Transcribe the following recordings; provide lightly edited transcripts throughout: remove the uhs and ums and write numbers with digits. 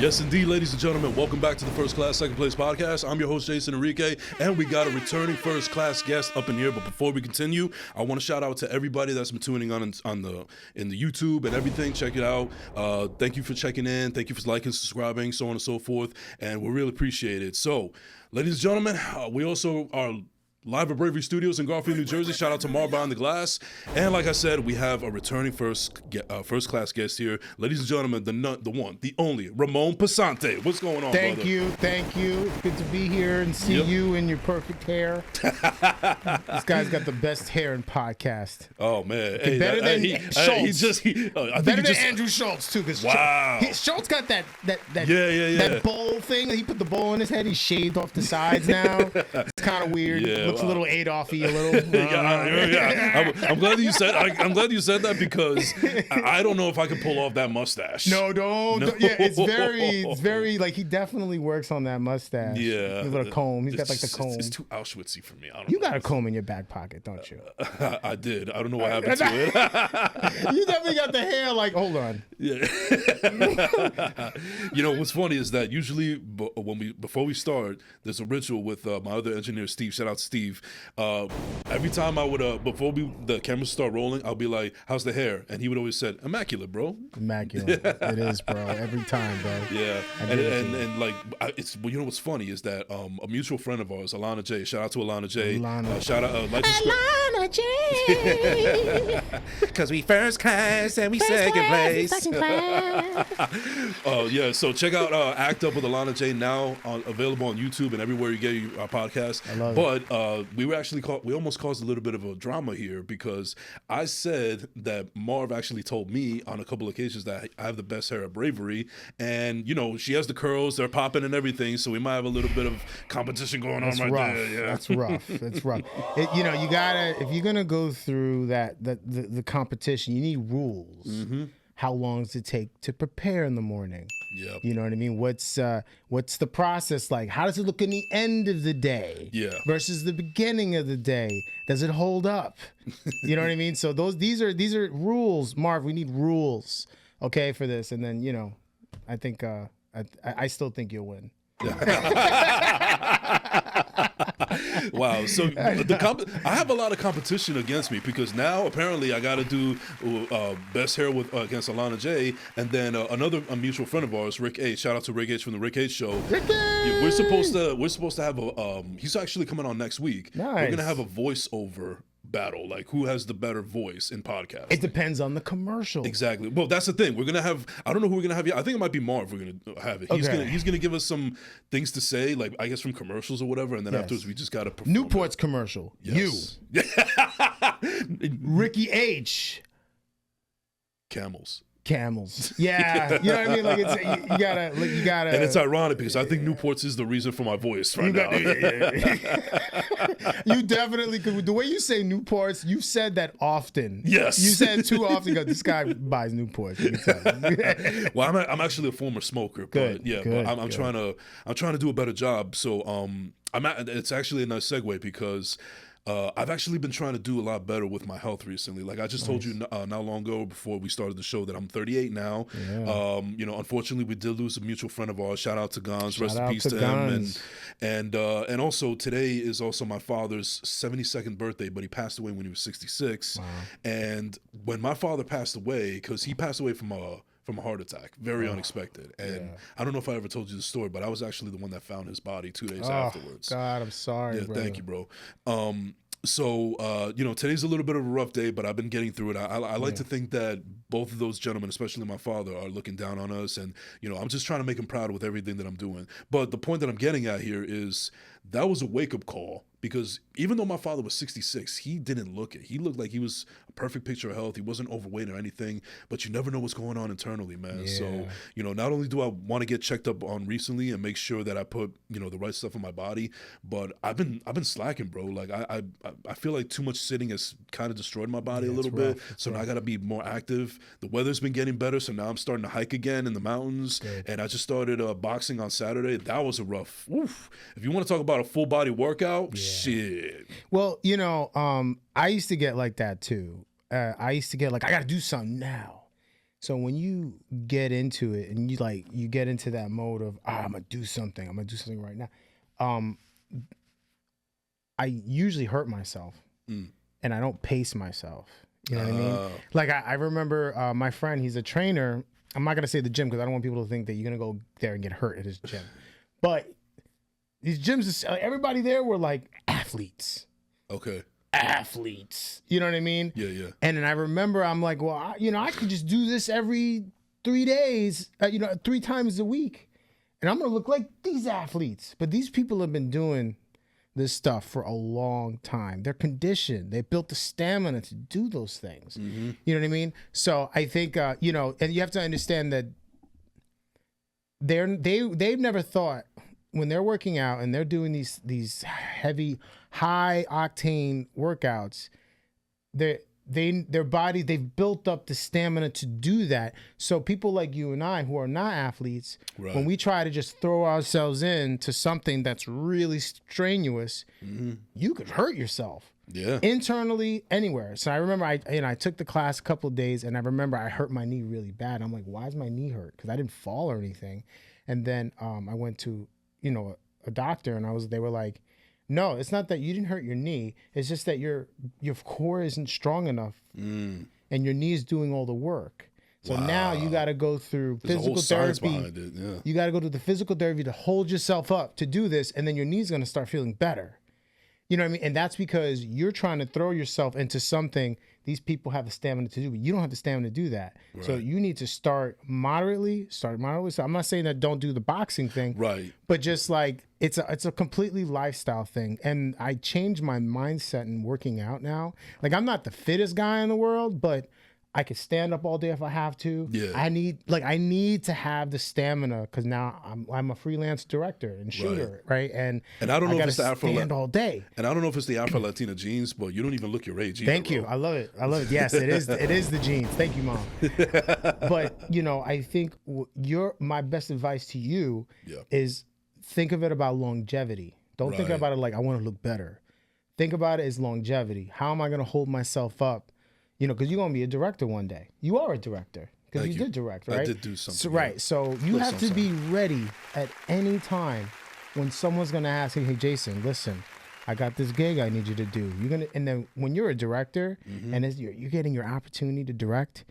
Yes, indeed, ladies and gentlemen, welcome back to the First Class, Second Place podcast. I'm your host, Jason Enrique, and we got a returning first class guest up in here. But before we continue, I want to shout out to everybody that's been tuning in the YouTube and everything. Check it out. Thank you for checking in. Thank you for liking, subscribing, so on and so forth. And we really appreciate it. So, ladies and gentlemen, we also are live at Bravery Studios in Garfield, New Jersey. Shout out to Mar Behind the Glass. And like I said, we have a returning first class guest here. Ladies and gentlemen, the one, the only, Ramon Pesante. What's going on, Thank brother? you. It's good to be here and see you in your perfect hair. This guy's got the best hair in podcast. Oh, man. Hey, better than Schultz. Better than Andrew Schultz, too. Wow. Schultz got that that bowl thing. He put the bowl in his head. He shaved off the sides now. It's kind of weird. Yeah. Looks a little Adolf-y a little. Yeah. I'm glad that you said. I'm glad you said that because I don't know if I can pull off that mustache. No, don't. Yeah, it's very like he definitely works on that mustache. Yeah, he's got a comb. He's got like the comb. It's too Auschwitzy for me. I don't You know. got a comb in your back pocket, don't you? I did. I don't know what happened to it. You definitely got the hair. Like, hold on. Yeah. You know what's funny is that usually before we start, there's a ritual with my other engineer Steve. Shout out to Steve. Every time I would before the cameras start rolling, I'll be like, "How's the hair?" And he would always say, "Immaculate, bro." Immaculate. It is, bro. Every time, bro. Yeah. And like it's you know what's funny is that a mutual friend of ours, Alana J. Shout out to Alana J. Shout out Alana J. Because we first class and we second place. Yeah, so check out Act Up with Alana J now available on YouTube and everywhere you get your podcast. I love it. We almost caused a little bit of a drama here because I said that Marv actually told me on a couple of occasions that I have the best hair at Bravery, and you know she has the curls, they're popping and everything, so we might have a little bit of competition going on there. Yeah, that's rough. It's rough. You know, you gotta if you're gonna go through the competition, you need rules. Mm-hmm. How long does it take to prepare in the morning? Yeah. You know what I mean? What's the process like? How does it look in the end of the day? Yeah. Versus the beginning of the day? Does it hold up? You know what I mean? So these are rules, Marv. We need rules, okay, for this. And then I think I still think you'll win. Wow. So I have a lot of competition against me because now apparently I got to do best hair against Alana J, and then a mutual friend of ours, Rick H. Shout out to Rick H from the Rick H Show. Yeah, we're supposed to have a he's actually coming on next week. Nice. We're gonna have a voiceover battle, like who has the better voice in podcast. It depends on the commercial. Exactly. Well, that's the thing. We're gonna have. I don't know who we're gonna have. I think it might be Marv. We're gonna have it. He's gonna give us some things to say, like I guess from commercials or whatever, and then afterwards we just gotta perform. Newport's commercial. Yes. You. Ricky H. Camels. Yeah. You know what I mean? Like you gotta. And it's ironic because I think Newport's is the reason for my voice right now. You definitely could. The way you say Newports, you've said that often. Yes. You said it too often. This guy buys Newports. Well, I'm actually a former smoker, but I'm trying to do a better job. So it's actually a nice segue because I've actually been trying to do a lot better with my health recently. Like I just told you not long ago before we started the show that I'm 38 now. Yeah. Unfortunately we did lose a mutual friend of ours. Shout out to Gons. Rest in peace to him. And also today is also my father's 72nd birthday, but he passed away when he was 66. Wow. And when my father passed away, because he passed away from a heart attack, very unexpected. And I don't know if I ever told you the story, but I was actually the one that found his body 2 days afterwards. God, I'm sorry, Yeah, brother. thank you, bro. So today's a little bit of a rough day, but I've been getting through it. I like to think that both of those gentlemen, especially my father, are looking down on us, and I'm just trying to make them proud with everything that I'm doing. But the point that I'm getting at here is that was a wake-up call, because even though my father was 66, he didn't look it. He looked like he was a perfect picture of health. He wasn't overweight or anything, but you never know what's going on internally, man. Yeah. So, not only do I want to get checked up on recently and make sure that I put, the right stuff in my body, but I've been slacking, bro. Like I feel like too much sitting has kind of destroyed my body a little bit. So now I got to be more active. The weather's been getting better, so now I'm starting to hike again in the mountains. Good. And I just started boxing on Saturday. That was a rough. Oof. If you want to talk about a full body workout, shit. Well, I used to get like that too. I used to get like, I got to do something now. So when you get into it and you get into that mode of I'm gonna do something right now. I usually hurt myself and I don't pace myself. You know what I mean? Like I remember my friend, he's a trainer. I'm not gonna say the gym because I don't want people to think that you're gonna go there and get hurt at his gym. But these gyms, everybody there were like athletes. Okay. Athletes. You know what I mean? Yeah, yeah. And then I remember I'm like, well, I could just do this every 3 days, 3 times a week. And I'm going to look like these athletes. But these people have been doing this stuff for a long time. They're conditioned. They built the stamina to do those things. Mm-hmm. You know what I mean? So I think, and you have to understand that they've never thought when they're working out and they're doing these heavy, high octane workouts, their body, they've built up the stamina to do that. So people like you and I who are not athletes, right, when we try to just throw ourselves into something that's really strenuous, you could hurt yourself. Yeah. Internally, anywhere. So I remember I took the class a couple of days and I remember I hurt my knee really bad. I'm like, why is my knee hurt? Because I didn't fall or anything. And then I went to, a doctor and they were like, no, it's not that you didn't hurt your knee. It's just that your core isn't strong enough and your knee's doing all the work. So now you got to go through physical therapy. Behind it. Yeah. You got to go to the physical therapy to hold yourself up to do this. And then your knee's going to start feeling better. You know what I mean? And that's because you're trying to throw yourself into something these people have the stamina to do, but you don't have the stamina to do that. Right. So you need to start moderately. So I'm not saying that don't do the boxing thing, right? But just like it's a completely lifestyle thing. And I changed my mindset in working out now. Like I'm not the fittest guy in the world, but I could stand up all day if I have to. Yeah. I need to have the stamina because now I'm a freelance director and shooter, right? And I don't know if it's the Afro stand all day. And I don't know if it's the Afro Latina genes, but you don't even look your age either. Thank you. I love it. Yes, it is. It is the genes. Thank you, Mom. But I think my best advice to you is think of it about longevity. Don't think about it like I want to look better. Think about it as longevity. How am I going to hold myself up? Because you're going to be a director one day. You are a director because you did direct, right? I did do something. So, right. So you have to be ready at any time when someone's going to ask, hey, Jason, listen, I got this gig I need you to do. And then when you're a director and you're getting your opportunity to direct,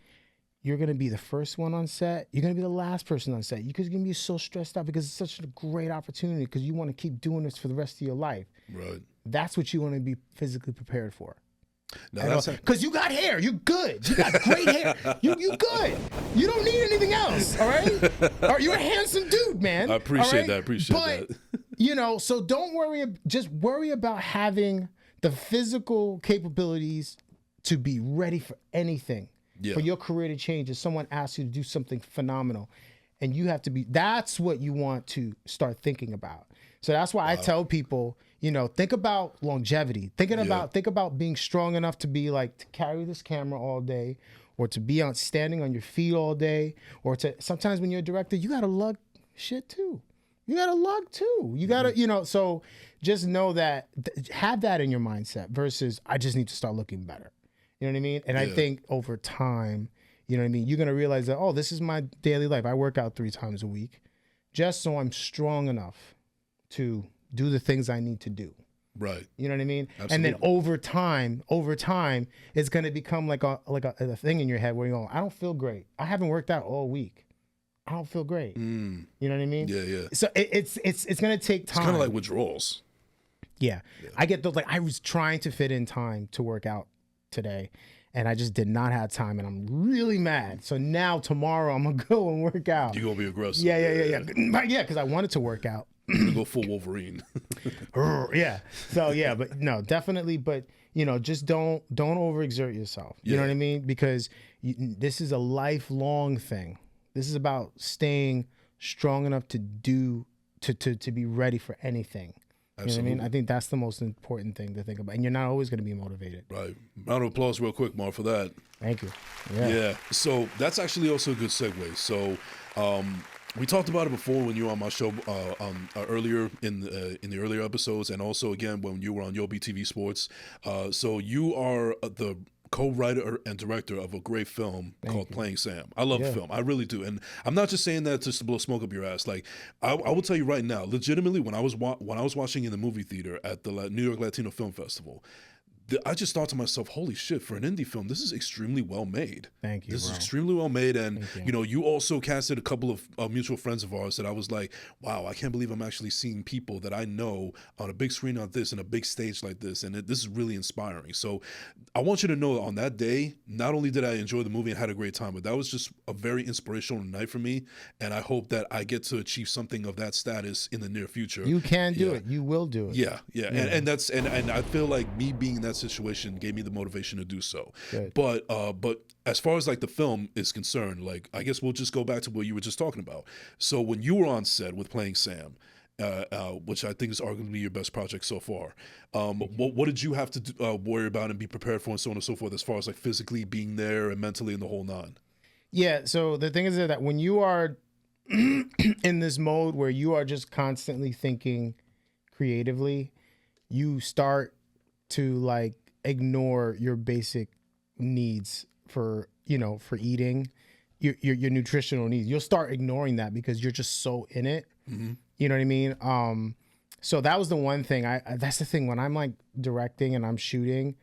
you're going to be the first one on set. You're going to be the last person on set. You're going to be so stressed out because it's such a great opportunity because you want to keep doing this for the rest of your life. Right. That's what you want to be physically prepared for. Because you got hair, you good. You got great hair, you good. You don't need anything else. All right, you're a handsome dude, man. I appreciate that. But, so don't worry. Just worry about having the physical capabilities to be ready for anything. Yeah. For your career to change, if someone asks you to do something phenomenal, and you have to be. That's what you want to start thinking about. So that's why I tell people, think about longevity. Think about being strong enough to be like to carry this camera all day, or to be standing on your feet all day, or to sometimes when you're a director, you gotta lug shit too. You gotta lug too. You gotta, so just know that, have that in your mindset versus I just need to start looking better. You know what I mean? And I think over time, you know what I mean? You're gonna realize that, this is my daily life. I work out 3 times a week just so I'm strong enough to do the things I need to do. Right. You know what I mean? Absolutely. And then over time, it's going to become like a thing in your head where you go, I don't feel great. I haven't worked out all week. I don't feel great. You know what I mean? Yeah, yeah. So it's going to take time. It's kind of like withdrawals. Yeah. I get those, I was trying to fit in time to work out today, and I just did not have time, and I'm really mad. So now tomorrow I'm going to go and work out. You're going to be aggressive. Yeah. Yeah, because I wanted to work out. Go full Wolverine. Yeah. So yeah, but no, definitely. But just don't overexert yourself. You know what I mean? Because this is a lifelong thing. This is about staying strong enough to be ready for anything. Absolutely. You know what I mean? I think that's the most important thing to think about. And you're not always going to be motivated. Right. Round of applause real quick, Mark, for that. Thank you. Yeah. So that's actually also a good segue. So we talked about it before when you were on my show earlier in the earlier episodes, and also again when you were on Yobi TV Sports. So you are the co-writer and director of a great film called Playing Sam. I love the film. I really do. And I'm not just saying that just to blow smoke up your ass. Like, I will tell you right now, legitimately, when I was watching in the movie theater at the New York Latino Film Festival, I just thought to myself, holy shit, for an indie film, this is extremely well made. Thank you, This bro. is extremely well made. And, you also casted a couple of mutual friends of ours that I was like, wow, I can't believe I'm actually seeing people that I know on a big screen like this and a big stage like this. And this is really inspiring. So I want you to know that on that day, not only did I enjoy the movie and had a great time, but that was just a very inspirational night for me. And I hope that I get to achieve something of that status in the near future. You can do it. You will do it. Yeah. And that's and I feel like me being in that situation gave me the motivation to do so. Good. But as far as like the film is concerned, like I guess we'll just go back to what you were just talking about. So when you were on set with Playing Sam, which I think is arguably your best project so far, what did you have to worry about and be prepared for, and so on and so forth, as far as like physically being there and mentally and the whole nine? Yeah. So the thing is that when you are in this mode where you are just constantly thinking creatively, you start to like ignore your basic needs for eating, your nutritional needs. You'll start ignoring that because you're just so in it. Mm-hmm. You know what I mean? So that was the one thing. That's the thing, when I'm like directing and I'm shooting,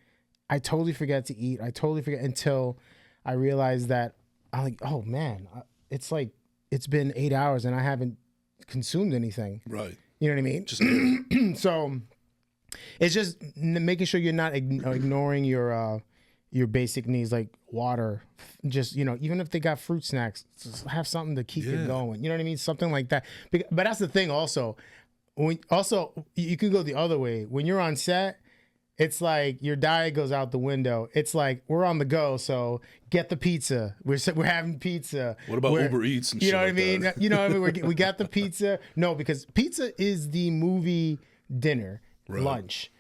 I totally forget to eat. I totally forget until I realize that I'm like, oh man, it's like it's been 8 hours and I haven't consumed anything. Right. You know what I mean? Just So it's just making sure you're not ignoring your basic needs like water. Just, even if they got fruit snacks, just have something to keep it going. You know what I mean? Something like that. But that's the thing also. You can go the other way. When you're on set, it's like your diet goes out the window. It's like we're on the go, so get the pizza. We're having pizza. What about Uber Eats and shit? You know what I like mean? that? You know what I mean? We got the pizza. No, because pizza is the movie dinner, lunch.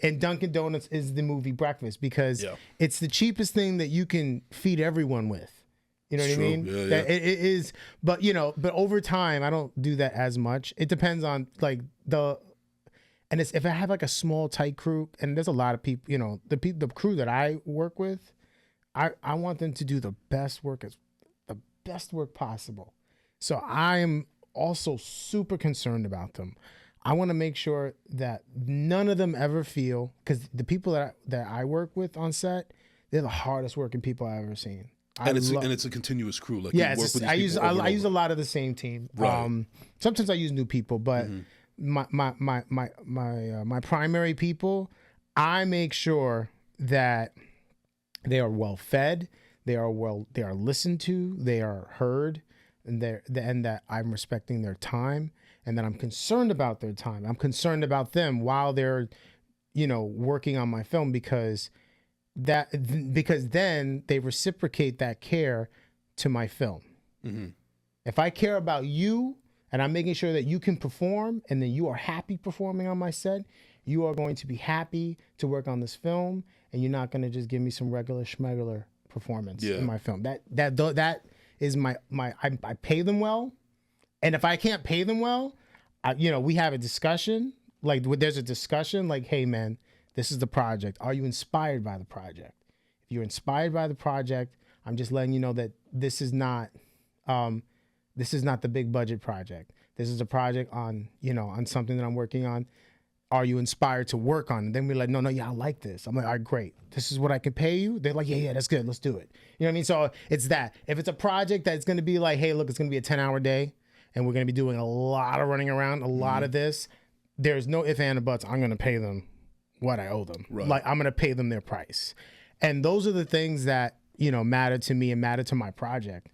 And Dunkin' Donuts is the movie breakfast because it's the cheapest thing that you can feed everyone with. You know what I mean? Yeah. It is, but over time, I don't do that as much. It depends on like and it's if I have like a small tight crew, and there's a lot of people, the crew that I work with, I want them to do the best work possible. So I'm also super concerned about them. I want to make sure that none of them ever feel, because the people that I work with on set, they're the hardest working people I've ever seen. And it's a continuous crew. Like I use a lot of the same team. Right. Sometimes I use new people, but my primary people, I make sure that they are well fed, they are listened to, they are heard, and that I'm respecting their time, and that I'm concerned about their time. I'm concerned about them while they're, working on my film, because then they reciprocate that care to my film. Mm-hmm. If I care about you and I'm making sure that you can perform and then you are happy performing on my set, you are going to be happy to work on this film, and you're not going to just give me some regular schmegular performance in my film. That is I pay them well. And if I can't pay them well, we have a discussion. Like there's a discussion like, hey man, this is the project. Are you inspired by the project? If you're inspired by the project, I'm just letting you know that this is not the big budget project. This is a project on something that I'm working on. Are you inspired to work on it? Then we're like, no, I like this. I'm like, all right, great. This is what I can pay you. They're like, yeah, that's good. Let's do it. You know what I mean? So it's that. If it's a project that's going to be like, hey, look, it's going to be a 10-hour day, and we're going to be doing a lot of running around, a lot of this, there's no ifs, ands, or buts. I'm going to pay them what I owe them. Right. Like I'm going to pay them their price. And those are the things that, matter to me and matter to my project.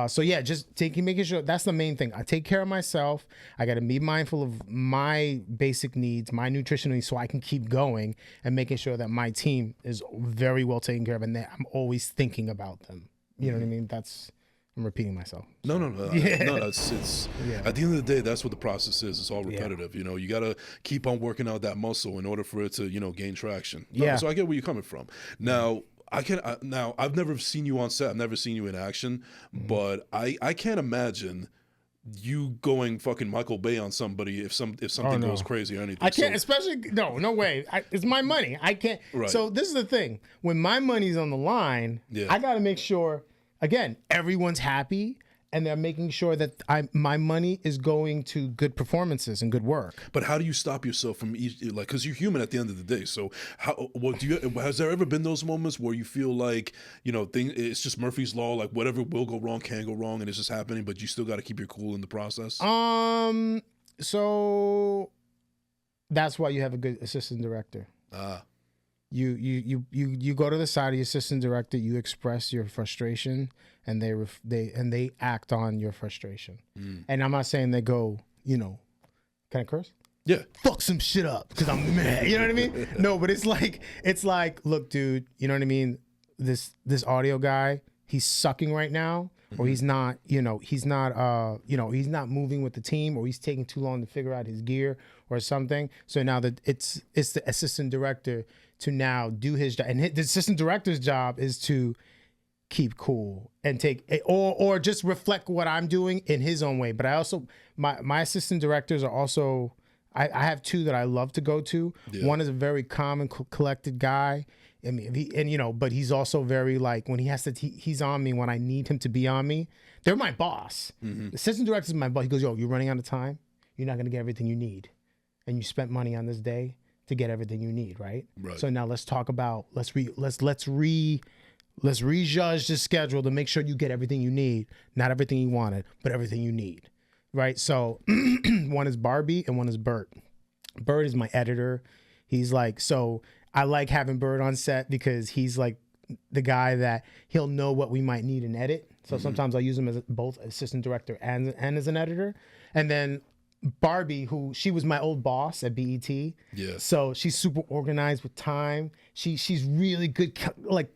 So yeah, just making sure that's the main thing. I take care of myself. I got to be mindful of my basic needs, my nutritional needs, so I can keep going, and making sure that my team is very well taken care of, and that I'm always thinking about them. You know what I mean? I'm repeating myself. No. It's at the end of the day, that's what the process is. It's all repetitive. You got to keep on working out that muscle in order for it to, gain traction. So I get where you're coming from. Now, I've never seen you on set. I've never seen you in action, but I can't imagine you going fucking Michael Bay on somebody if something no. goes crazy or anything. I can't, So- especially no way. It's my money. I can't. Right. So this is the thing: when my money's on the line, Yeah. I got to make sure. Again, everyone's happy, and they're making sure that my money is going to good performances and good work. But how do you stop yourself from like, because you're human at the end of the day. So has there ever been those moments where you feel like, it's just Murphy's law, like whatever will go wrong can go wrong and it's just happening, but you still got to keep your cool in the process? So that's why you have a good assistant director. You go to the side of the assistant director, you express your frustration, and they act on your frustration. And I'm not saying they go, can I curse? Yeah. Fuck some shit up because I'm mad. You know what I mean? No, but it's like, look, dude, you know what I mean? This audio guy, he's sucking right now, or he's not, he's not moving with the team, or he's taking too long to figure out his gear or something. So now that it's the assistant director to now do his job, and the assistant director's job is to keep cool and take or just reflect what I'm doing in his own way. But I also my assistant directors are also I have two that I love to go to. Yeah. One is a very calm and collected guy. I mean, but he's also very like when he has to he's on me when I need him to be on me. They're my boss. The assistant director is my boss. He goes, "Yo, you're running out of time. You're not gonna get everything you need, and you spent money on this day to get everything you need, right? So now let's talk about let's rejudge the schedule to make sure you get everything you need, not everything you wanted, but everything you need, right? So one is Barbie and one is Bert. Bert is my editor. He's like, so I like having Bert on set because he's like the guy that he'll know what we might need in edit. So sometimes I'll use him as both assistant director and as an editor. And then Barbie, who she was my old boss at BET. Yeah. So she's super organized with time. She's really good, like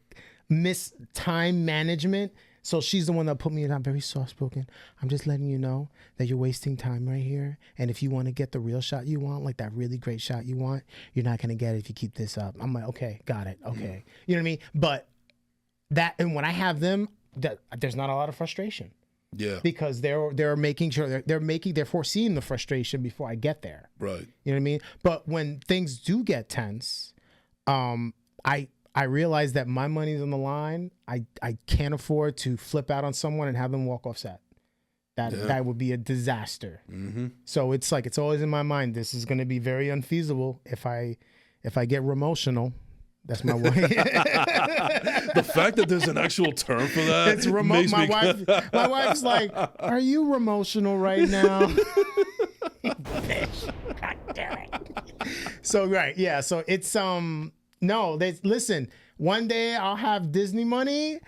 miss time management. So she's the one that put me in. I'm very soft spoken. I'm just letting you know that you're wasting time right here. And if you want to get the real shot you want, like that really great shot you want, you're not gonna get it if you keep this up. I'm like, okay, got it. Okay, you know what I mean? But that, and when I have them, there's not a lot of frustration. Yeah. Because they're making sure they're foreseeing the frustration before I get there. Right. You know what I mean? But when things do get tense, I realize that my money's on the line. I can't afford to flip out on someone and have them walk off set. That would be a disaster. So it's like it's always in my mind. This is going to be very unfeasible if I get remotional. That's my wife. The fact that there's an actual term for that. It's remote. My wife's like, "Are you remotional right now?" God damn it. So right, yeah. So it's no. Listen. One day I'll have Disney money,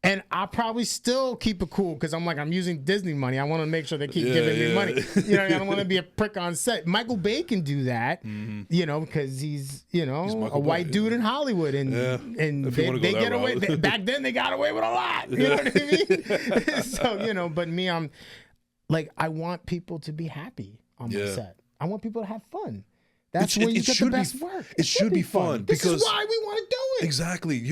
and I'll probably still keep it cool because I'm using Disney money. I want to make sure they keep giving me money. You know, I don't want to be a prick on set. Michael Bay can do that, because he's a white dude in Hollywood, and they get away. Back then they got away with a lot. You know what I mean? So but me, I'm like, I want people to be happy on my set. I want people to have fun. That's when you get the best work. It should be fun because this is why we want to do it. Exactly.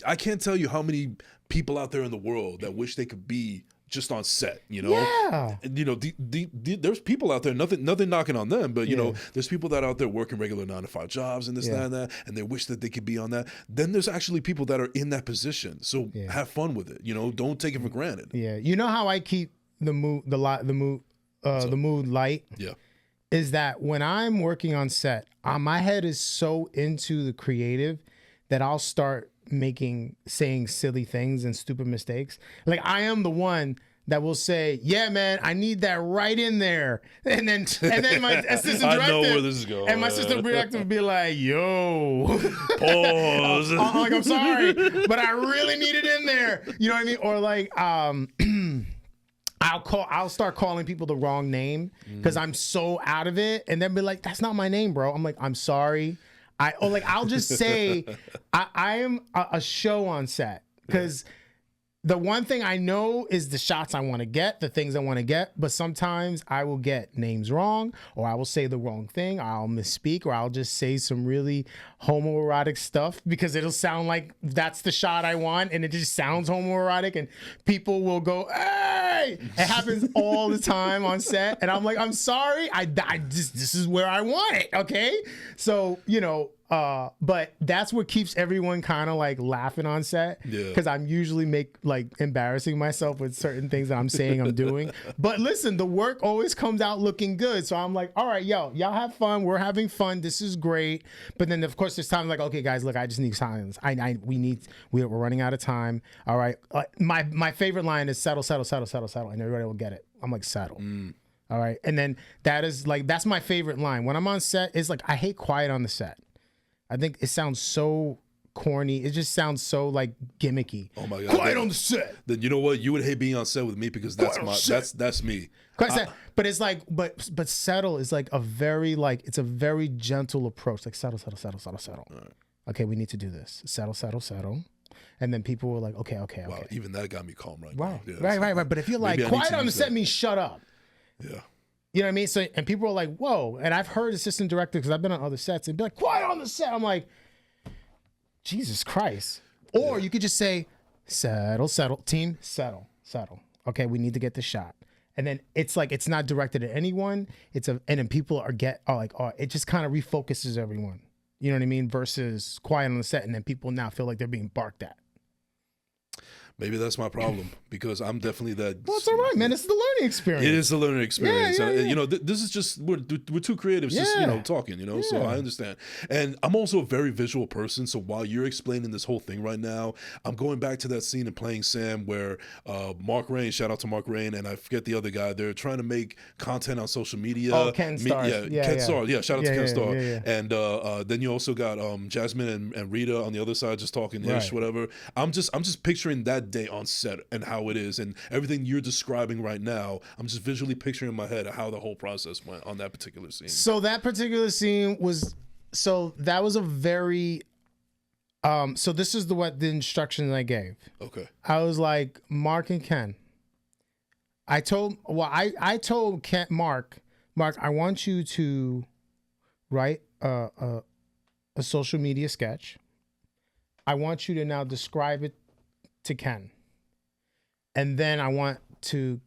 I can't tell you how many people out there in the world that wish they could be just on set. Yeah. There's people out there. Nothing knocking on them, but there's people that are out there working regular 9-to-5 jobs and this, that, and that, and they wish that they could be on that. Then there's actually people that are in that position. So have fun with it. Don't take it for granted. Yeah. You know how I keep the mood light. Yeah. Is that when I'm working on set, my head is so into the creative that I'll start saying silly things and stupid mistakes. Like I am the one that will say, "Yeah, man, I need that right in there," and then my assistant director, I know where this is going. And my assistant director would be like, "Yo, pause." I'm like, "I'm sorry, but I really need it in there." You know what I mean? Or like, I'll start calling people the wrong name because I'm so out of it, and then be like, "That's not my name, bro." I'm like, "I'm sorry." I'll just say I am a show on set because the one thing I know is the shots I want to get, the things I want to get, but sometimes I will get names wrong, or I will say the wrong thing, or I'll misspeak, or I'll just say some really homoerotic stuff because it'll sound like that's the shot I want, and it just sounds homoerotic, and people will go, "Hey!" It happens all the time on set, and I'm like, "I'm sorry, I just, this is where I want it, okay?" So, you know, but that's what keeps everyone kind of like laughing on set, because I'm usually embarrassing myself with certain things that I'm saying I'm doing. But listen, the work always comes out looking good, so I'm like, all right, y'all have fun, we're having fun, this is great. But then of course there's times like, okay guys, look, I just need silence. We're running out of time. All right, my favorite line is settle, and everybody will get it. I'm like, settle. All right, and then that's my favorite line when I'm on set. Is like, I hate quiet on the set. I think it sounds so corny. It just sounds so like gimmicky. Oh my god! Quiet on the set. Then you know what? You would hate being on set with me because that's me. But it's like, but settle is like a very it's a very gentle approach. Like settle. Right. Okay, we need to do this. Settle. And then people were like, okay. Wow, even that got me calm right now. Yeah, right. But if you're like, quiet on the set means shut up. Yeah. You know what I mean? So, and people are like, whoa. And I've heard assistant directors, because I've been on other sets, and be like, quiet on the set. I'm like, Jesus Christ. Or you could just say, settle, team, settle. Okay, we need to get the shot. And then it's like, it's not directed at anyone. And then people are like, it just kind of refocuses everyone. You know what I mean? Versus quiet on the set, and then people now feel like they're being barked at. Maybe that's my problem, because I'm definitely that. Well, it's all right, man. It's the learning experience. It is the learning experience. Yeah. You know, this is just, we're two creatives just, talking, so I understand. And I'm also a very visual person. So while you're explaining this whole thing right now, I'm going back to that scene in Playing Sam where Mark Rain, shout out to Mark Rain, and I forget the other guy, they're trying to make content on social media. Oh, Ken Starr. Ken Starr. Yeah, shout out to Ken Starr. Yeah. And then you also got Jasmine and Rita on the other side just talking ish, whatever. I'm just picturing that day on set and how it is, and everything you're describing right now, I'm just visually picturing in my head how the whole process went on that particular scene. So that particular scene that was a very so this is the instructions I gave. Okay. I was like, Mark and Ken, I told Ken, Mark, I want you to write a social media sketch. I want you to now describe it to Ken. And then I want to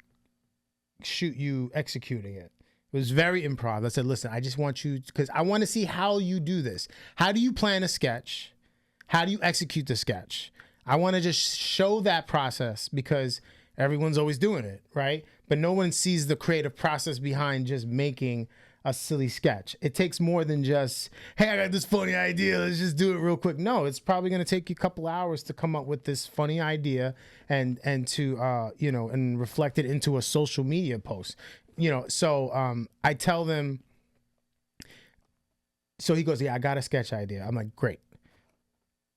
shoot you executing it. It was very improv. I said, listen, I just want you, because I want to see how you do this. How do you plan a sketch? How do you execute the sketch? I want to just show that process, because everyone's always doing it, right? But no one sees the creative process behind just making a silly sketch. It takes more than just, hey, I got this funny idea, let's just do it real quick. No, it's probably going to take you a couple hours to come up with this funny idea and to and reflect it into a social media post. So I tell them, so he goes, yeah, I got a sketch idea. I'm like, great.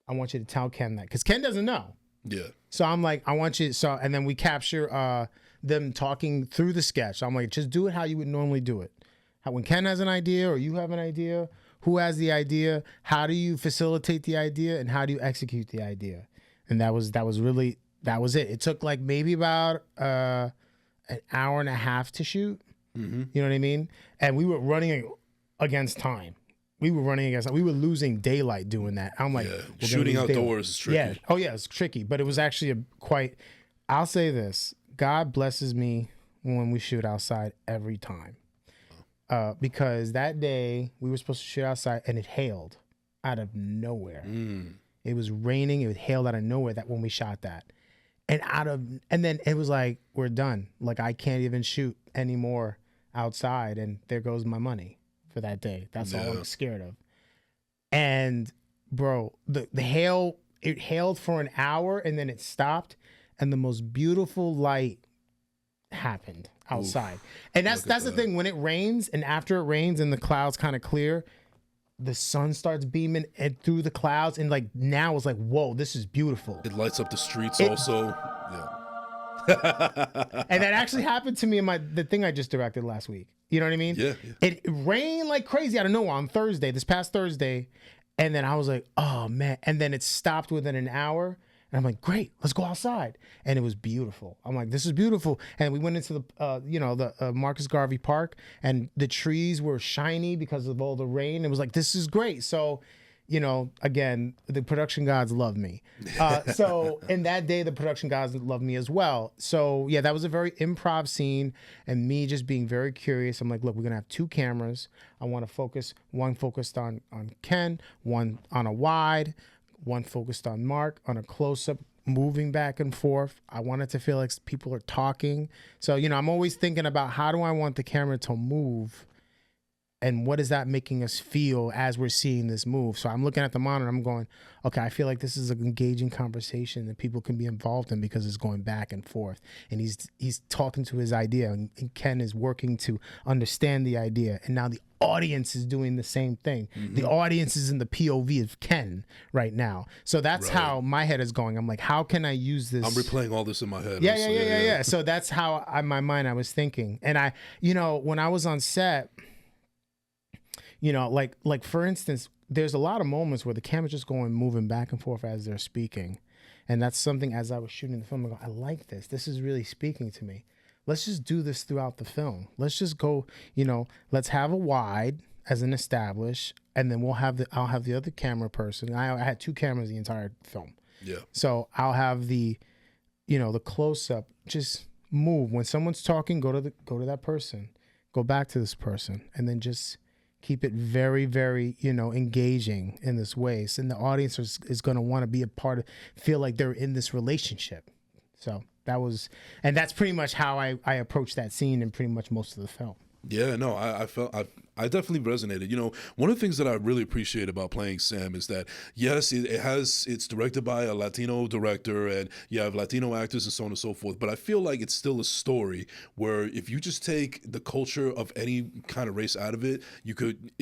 I want you to tell Ken that, because Ken doesn't know. Yeah. So I'm like, I want you, and then we capture them talking through the sketch. So I'm like, just do it how you would normally do it. When Ken has an idea or you have an idea, who has the idea? How do you facilitate the idea, and how do you execute the idea? And that was it. It took like maybe about an hour and a half to shoot. Mm-hmm. You know what I mean? And we were running against time. We were losing daylight doing that. I'm like, shooting outdoors is tricky. Yeah. Oh yeah, it's tricky, but it was actually I'll say this: God blesses me when we shoot outside every time. Because that day we were supposed to shoot outside, and it hailed out of nowhere. It was raining. It hailed out of nowhere that when we shot that, and then it was like, we're done. Like, I can't even shoot anymore outside, and there goes my money for that day. That's all I'm scared of. And bro, the hail, it hailed for an hour, and then it stopped, and the most beautiful light happened outside. And that's the thing, when it rains, and after it rains and the clouds kind of clear, the sun starts beaming and through the clouds, and like now it's like, whoa, this is beautiful. It lights up the streets also. And that actually happened to me in the thing I just directed last week. You know what I mean? Yeah. It rained like crazy out of nowhere on this past Thursday, and then I was like, oh man, and then it stopped within an hour. And I'm like, great, let's go outside. And it was beautiful. I'm like, this is beautiful. And we went into the Marcus Garvey Park, and the trees were shiny because of all the rain. It was like, this is great. So, again, the production gods love me. So in that day, the production gods love me as well. So yeah, that was a very improv scene, and me just being very curious. I'm like, look, we're gonna have 2 cameras. I want to focus, one focused on Ken, one on a wide, one focused on Mark, on a close-up, moving back and forth. I want it to feel like people are talking. So, I'm always thinking about, how do I want the camera to move, and what is that making us feel as we're seeing this move? So I'm looking at the monitor, I'm going, okay, I feel like this is an engaging conversation that people can be involved in because it's going back and forth. And he's talking to his idea, and Ken is working to understand the idea. And now the audience is doing the same thing. Mm-hmm. The audience is in the POV of Ken right now. So that's how my head is going. I'm like, how can I use this? I'm replaying all this in my head. Yeah. So that's how in my mind I was thinking. And I, when I was on set, like for instance, there's a lot of moments where the camera's just moving back and forth as they're speaking. And that's something, as I was shooting the film, I go, I like this. This is really speaking to me. Let's just do this throughout the film. Let's just go, let's have a wide as an establish, and then I'll have the other camera person. I had 2 cameras the entire film. Yeah. So I'll have the close up, just move. When someone's talking, go to that person, go back to this person, and then just keep it very, very, engaging in this way. So, and the audience is going to want to be a part of, feel like they're in this relationship. So that's pretty much how I approached that scene in pretty much most of the film. Yeah, no, I definitely resonated. One of the things that I really appreciate about playing Sam is that, yes, it's directed by a Latino director, and you have Latino actors and so on and so forth, but I feel like it's still a story where if you just take the culture of any kind of race out of it, you could,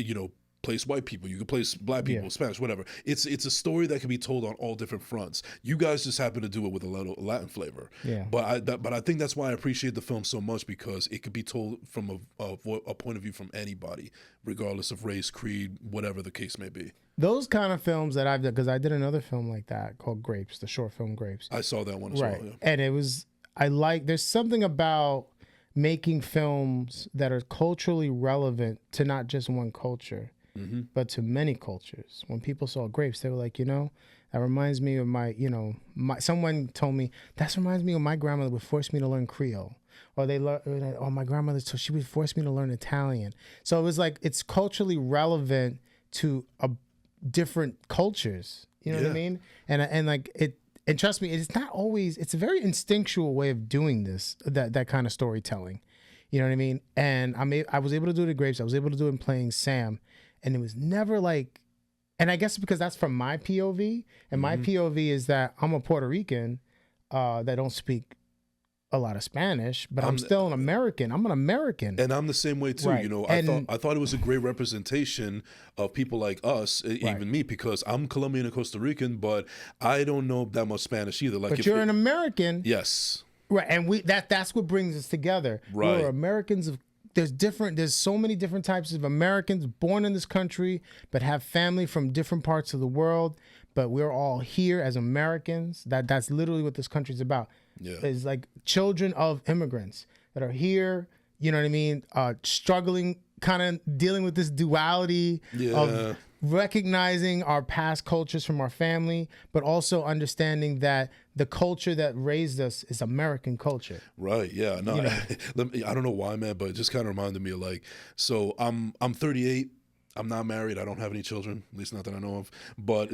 place white people, you could place black people, Spanish, whatever. It's a story that can be told on all different fronts. You guys just happen to do it with a little Latin flavor. Yeah. But I think that's why I appreciate the film so much, because it could be told from a point of view from anybody, regardless of race, creed, whatever the case may be. Those kind of films that I've done, because I did another film like that called Grapes, the short film Grapes. I saw that one as well. Yeah. And there's something about making films that are culturally relevant to not just one culture, but to many cultures. When people saw Grapes, they were like, that reminds me of someone told me, that reminds me of my grandmother would force me to learn Creole. Or my grandmother, she would force me to learn Italian. So it was like, it's culturally relevant to different cultures. You know what I mean? And like it, and trust me, it's not always, it's a very instinctual way of doing this, that kind of storytelling. You know what I mean? And I was able to do it at Grapes. I was able to do it in playing Sam. And it was never like, and I guess because that's from my POV, and my POV is that I'm a Puerto Rican that don't speak a lot of Spanish, but I'm still an American. I'm an American. And I'm the same way too. Right. I thought it was a great representation of people like us, even me, because I'm Colombian and Costa Rican, but I don't know that much Spanish either. But you're an American. Yes. Right. And that's what brings us together. Right. We're Americans of, there's so many different types of Americans born in this country, but have family from different parts of the world. But we're all here as Americans. That's literally what this country's about. Yeah. Is like children of immigrants that are here, you know what I mean? Struggling, kind of dealing with this duality of recognizing our past cultures from our family, but also understanding that the culture that raised us is American culture. Right. Yeah. No, I don't know why, man, but it just kind of reminded me of like, so I'm 38. I'm not married. I don't have any children, at least not that I know of. But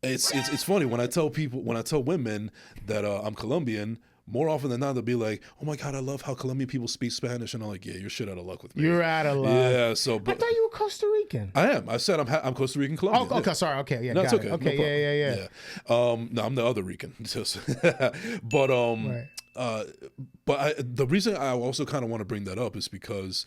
it's funny when I tell women that I'm Colombian. More often than not, they'll be like, "Oh my God, I love how Colombian people speak Spanish," and I'm like, "Yeah, you're shit out of luck with me." You're out of luck. Yeah. So, I thought you were Costa Rican. I am. I said I'm Costa Rican Colombian. Oh, okay. Sorry. Okay. Yeah. No, it's okay. Okay. No yeah. No, I'm the other Rican. But right. uh, but the reason I also kind of want to bring that up is because,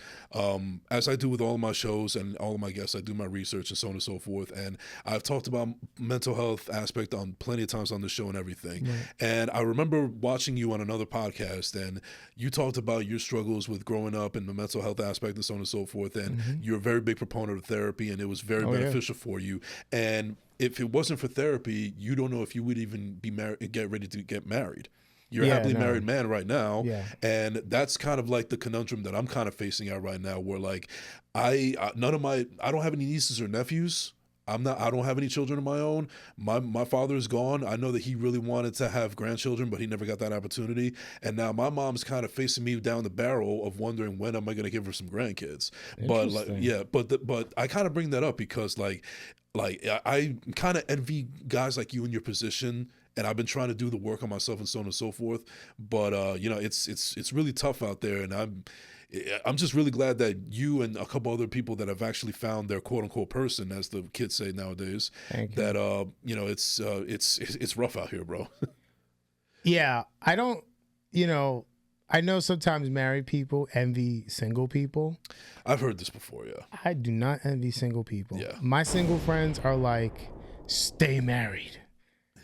as I do with all of my shows and all of my guests, I do my research and so on and so forth. And I've talked about mental health aspect on plenty of times on the show and everything. Right. And I remember watching you on another podcast, and you talked about your struggles with growing up and the mental health aspect and so on and so forth. And you're a very big proponent of therapy, and it was very beneficial for you. And if it wasn't for therapy, you don't know if you would even be married, get ready to get married. You're a happily married man right now, and that's kind of like the conundrum that I'm kind of facing out right now, where like I don't have any nieces or nephews. I don't have any children of my own. My father is gone. I know that he really wanted to have grandchildren, but he never got that opportunity. And now my mom's kind of facing me down the barrel of wondering, when am I going to give her some grandkids? But like, but I kind of bring that up because like I kind of envy guys like you in your position. And I've been trying to do the work on myself and so on and so forth, but it's really tough out there, and I'm just really glad that you and a couple other people that have actually found their quote unquote person, as the kids say nowadays. That it's rough out here, bro. Yeah, I don't. I know sometimes married people envy single people. I've heard this before. Yeah, I do not envy single people. Yeah, my single friends are like, stay married.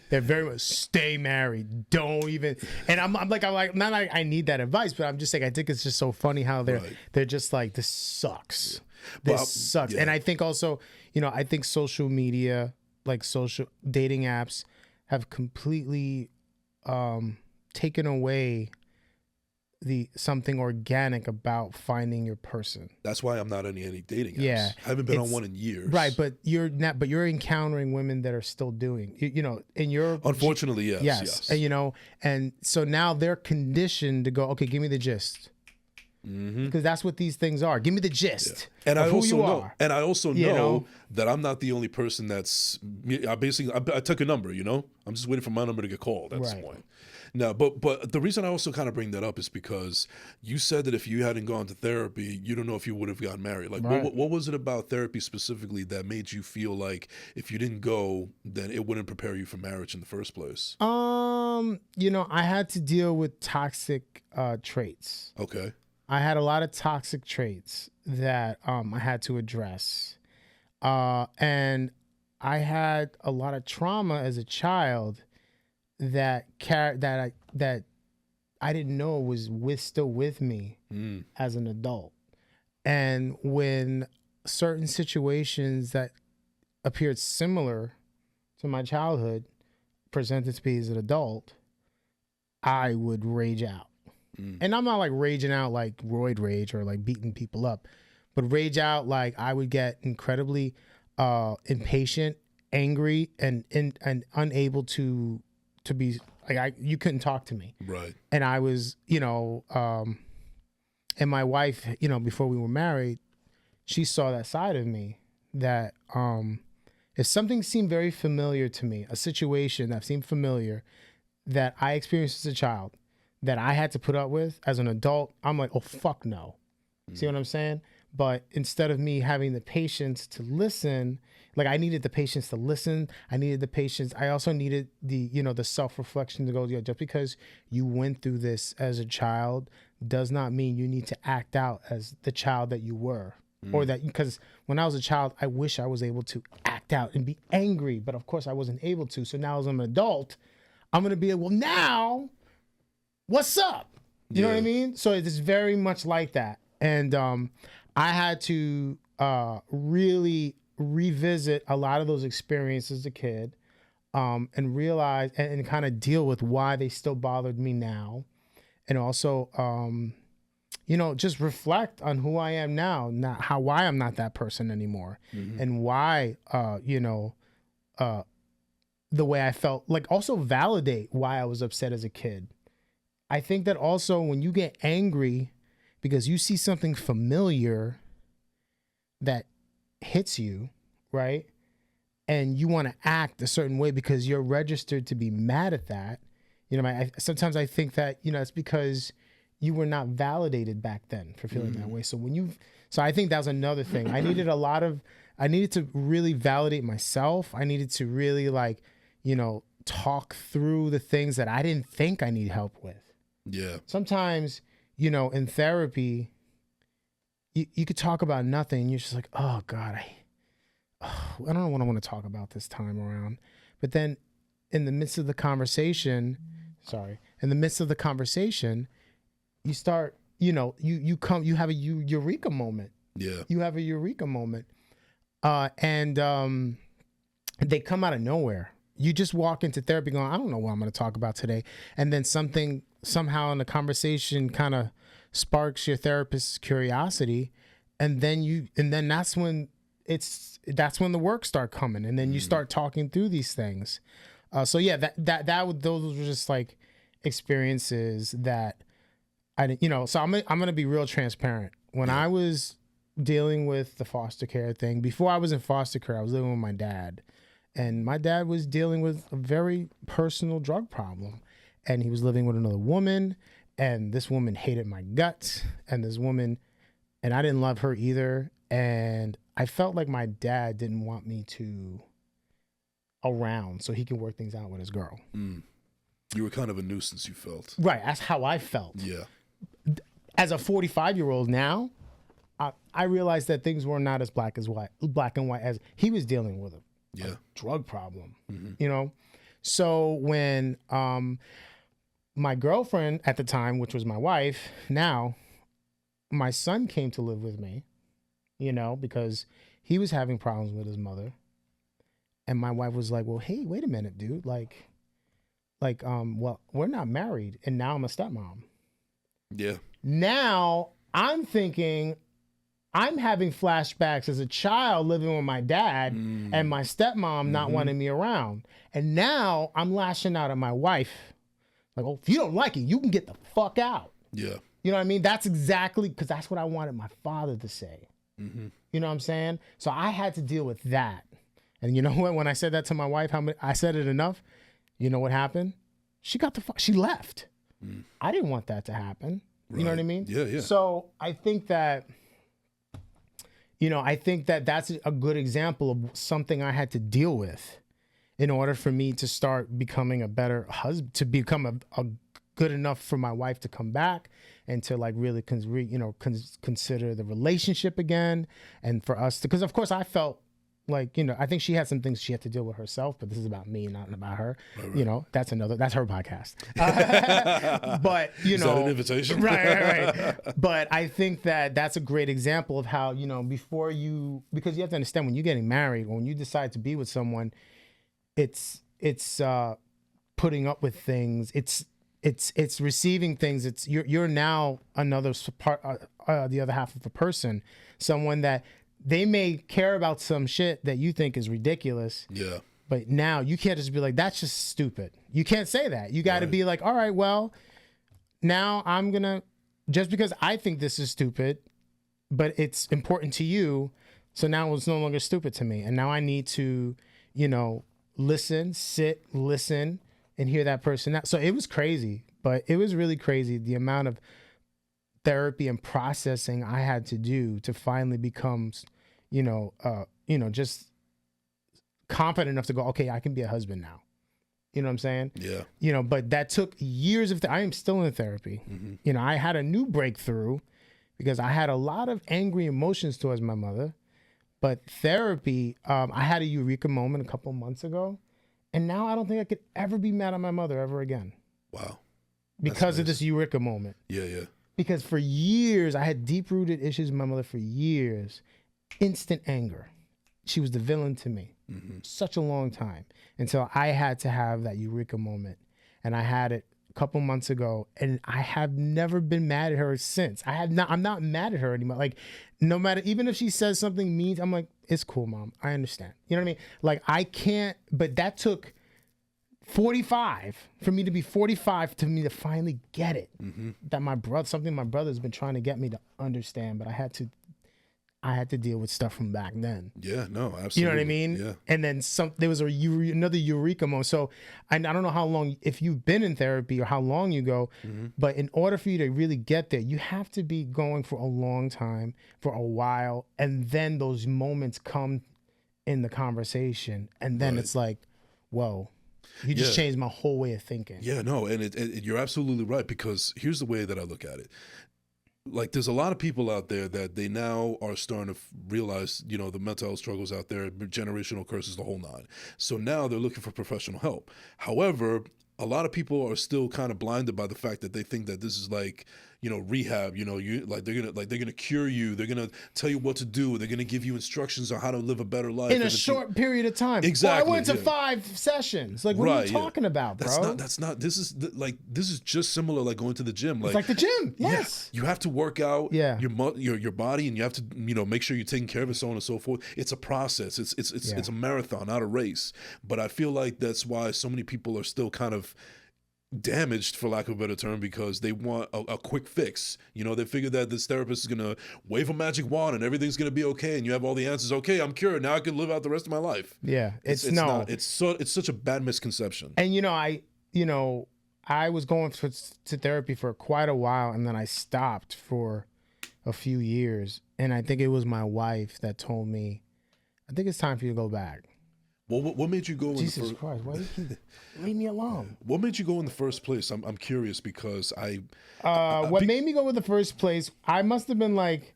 They're very much stay married. Don't even. And I'm like not like I need that advice, but I'm just like, I think it's just so funny how they're just like, this sucks. Yeah. This sucks. Yeah. And I think also, I think social media, like social dating apps, have completely taken away something organic about finding your person. That's why I'm not on any dating apps. Yeah, I haven't been on one in years. Right, but you're encountering women that are still doing, and you're unfortunately yes. And so now they're conditioned to go, okay, give me the gist. Because that's what these things are. Give me the gist. Yeah. And I also know, know that I'm not the only person that's. I took a number. I'm just waiting for my number to get called at this point. No, but the reason I also kind of bring that up is because you said that if you hadn't gone to therapy, you don't know if you would have gotten married. Like, what was it about therapy specifically that made you feel like if you didn't go, then it wouldn't prepare you for marriage in the first place? I had to deal with toxic traits. Okay. I had a lot of toxic traits that I had to address. And I had a lot of trauma as a child that I didn't know was still with me as an adult. And when certain situations that appeared similar to my childhood presented to me as an adult, I would rage out. And I'm not like raging out like roid rage or like beating people up, but rage out like I would get incredibly impatient, angry, and unable to be like you couldn't talk to me. Right. And I was, and my wife, before we were married, she saw that side of me that if something seemed very familiar to me, a situation that seemed familiar that I experienced as a child, that I had to put up with as an adult, I'm like, oh, fuck no. See what I'm saying? But instead of me having the patience to listen, like I needed the patience to listen. I needed the patience. I also needed the self-reflection to go, just because you went through this as a child does not mean you need to act out as the child that you were. Or that, because when I was a child, I wish I was able to act out and be angry, but of course I wasn't able to. So now as I'm an adult, I'm going to be like, well, now what's up? You know what I mean? So it's very much like that. And I had to really revisit a lot of those experiences as a kid and realize and kind of deal with why they still bothered me now. And also, just reflect on who I am now, why I'm not that person anymore, and why, the way I felt, like also validate why I was upset as a kid. I think that also when you get angry because you see something familiar that hits you, right? And you want to act a certain way because you're registered to be mad at that. Sometimes I think that, it's because you were not validated back then for feeling that way. So I think that was another thing. I needed to really validate myself. I needed to really talk through the things that I didn't think I need help with. Yeah. Sometimes, in therapy, you could talk about nothing. You're just like, oh God, I don't know what I want to talk about this time around. But then in the midst of the conversation, you start, you have a eureka moment. Yeah. You have a eureka moment. And they come out of nowhere. You just walk into therapy going, I don't know what I'm going to talk about today. And then somehow in the conversation kind of sparks your therapist's curiosity. And then that's when the work start coming. And then you start talking through these things. So yeah, those were just like experiences that I didn't, so I'm going to be real transparent. When I was dealing with the foster care thing, before I was in foster care, I was living with my dad. And my dad was dealing with a very personal drug problem. And he was living with another woman. And this woman hated my guts. And I didn't love her either. And I felt like my dad didn't want me around so he can work things out with his girl. You were kind of a nuisance, you felt. Right. That's how I felt. Yeah. As a 45-year-old now, I realized that things were not as black and white as he was dealing with a drug problem, So when my girlfriend at the time, which was my wife, now my son came to live with me, because he was having problems with his mother. And my wife was like, well, hey, wait a minute, dude. Well, we're not married. And now I'm a stepmom. Yeah. Now I'm thinking, I'm having flashbacks as a child living with my dad and my stepmom not wanting me around. And now I'm lashing out at my wife. Like, oh, if you don't like it, you can get the fuck out. Yeah. You know what I mean? That's exactly, because that's what I wanted my father to say. You know what I'm saying? So I had to deal with that. And you know what? When I said that to my wife, I said it enough. You know what happened? She she left. I didn't want that to happen. Right. You know what I mean? Yeah, yeah. So I think that, that's a good example of something I had to deal with in order for me to start becoming a better husband, to become a good enough for my wife to come back and to like really consider the relationship again, and for us to, because of course I felt like, I think she had some things she had to deal with herself, but this is about me, not about her. Right. That's her podcast. But is that an invitation? Right. But I think that's a great example of how, because you have to understand, when you're getting married, when you decide to be with someone, it's putting up with things. It's receiving things. You're now another part, the other half of a person, someone that they may care about some shit that you think is ridiculous. Yeah. But now you can't just be like, that's just stupid. You can't say that. You got to be like, all right, well, now I'm going to, just because I think this is stupid, but it's important to you. So now it's no longer stupid to me. And now I need to, listen, and hear that person out. So it was crazy, but it was really crazy. The amount of therapy and processing I had to do to finally become, just confident enough to go, okay, I can be a husband now. You know what I'm saying? Yeah. But that took years of, I am still in therapy. I had a new breakthrough because I had a lot of angry emotions towards my mother, but therapy, I had a eureka moment a couple months ago, and now I don't think I could ever be mad at my mother ever again. Wow. Because of this eureka moment. Yeah, yeah. Because for years, I had deep-rooted issues with my mother for years. Instant anger. She was the villain to me. Such a long time. Until I had to have that eureka moment. And I had it a couple months ago. And I have never been mad at her since. I'm not mad at her anymore. Like, no matter, even if she says something mean, I'm like, it's cool, Mom. I understand. You know what I mean? Like, I can't, but that took 45 for me to be 45 to me to finally get it. That something my brother's been trying to get me to understand, but I had to deal with stuff from back then. Yeah, no, absolutely. You know what I mean? Yeah. And then there was another eureka moment. So I don't know how long, if you've been in therapy or how long you go, but in order for you to really get there, you have to be going for a long time, for a while, and then those moments come in the conversation, and then it's like, whoa. You just Yeah. changed my whole way of thinking. Yeah, no, and you're absolutely right, because here's the way that I look at it. Like, there's a lot of people out there that they now are starting to realize, the mental health struggles out there, generational curses, the whole nine. So now they're looking for professional help. However, a lot of people are still kind of blinded by the fact that they think that this is like, rehab. They're gonna cure you. They're gonna tell you what to do. They're gonna give you instructions on how to live a better life In a short period of time. Exactly. Well, I went to yeah. 5 sessions. Like, what are you talking about, bro? That's not. This is just similar like going to the gym. It's like the gym. Yes. Yeah, you have to work out. Yeah. Your body, and you have to make sure you're taking care of it, so on and so forth. It's a process. It's a marathon, not a race. But I feel like that's why so many people are still kind of damaged, for lack of a better term, because they want a quick fix. They figure that this therapist is gonna wave a magic wand and everything's gonna be okay, and you have all the answers. Okay, I'm cured. Now I can live out the rest of my life. Yeah, it's not. It's such a bad misconception. And I was going to therapy for quite a while, and then I stopped for a few years. And I think it was my wife that told me, I think it's time for you to go back. Well, what made you go? Jesus Christ! Why do you keep leave me alone? What made you go in the first place? I'm curious, because what made me go in the first place? I must have been like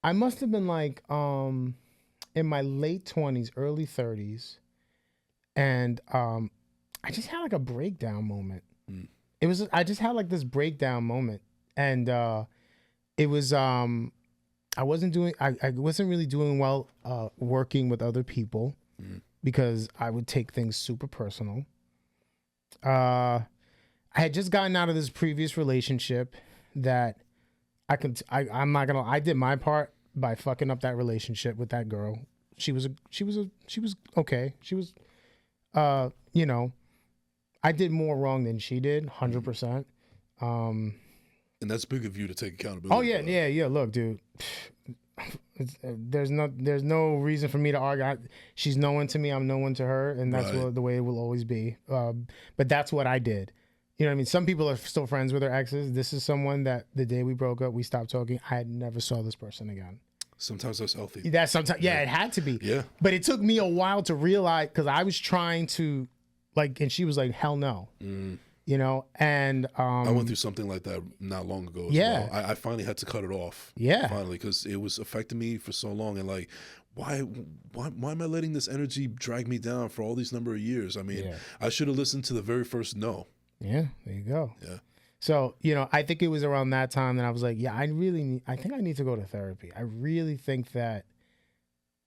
in my late 20s, early 30s, and I just had like a breakdown moment. I just had like this breakdown moment, and it was I wasn't really doing well working with other people because I would take things super personal. I had just gotten out of this previous relationship that I did my part by fucking up that relationship with that girl. She was okay. She was, I did more wrong than she did, 100%. And that's big of you to take accountability. Oh yeah. Look, dude, there's no reason for me to argue. She's no one to me. I'm no one to her, and that's the way it will always be. But that's what I did. You know what I mean? Some people are still friends with their exes. This is someone that the day we broke up, we stopped talking. I never saw this person again. Sometimes that's healthy. It had to be. Yeah. But it took me a while to realize, because I was trying to, and she was like, hell no. And I went through something like that not long ago as well. I finally had to cut it off. Yeah. Finally, because it was affecting me for so long, and like, why am I letting this energy drag me down for all these number of years? I mean, I should have listened to the very first no. Yeah, there you go. Yeah. So, I think it was around that time that I was like, yeah, I think I need to go to therapy. I really think that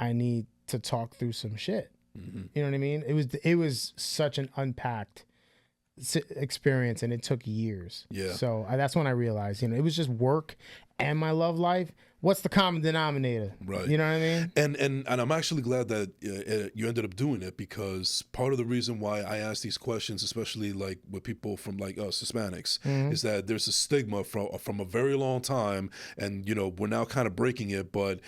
I need to talk through some shit. Mm-hmm. You know what I mean? It was such an unpacked experience, and it took years. Yeah. So that's when I realized, it was just work and my love life. What's the common denominator? Right. You know what I mean? And I'm actually glad that you ended up doing it, because part of the reason why I ask these questions, especially like with people from like us Hispanics, is that there's a stigma from a very long time, and we're now kind of breaking it. But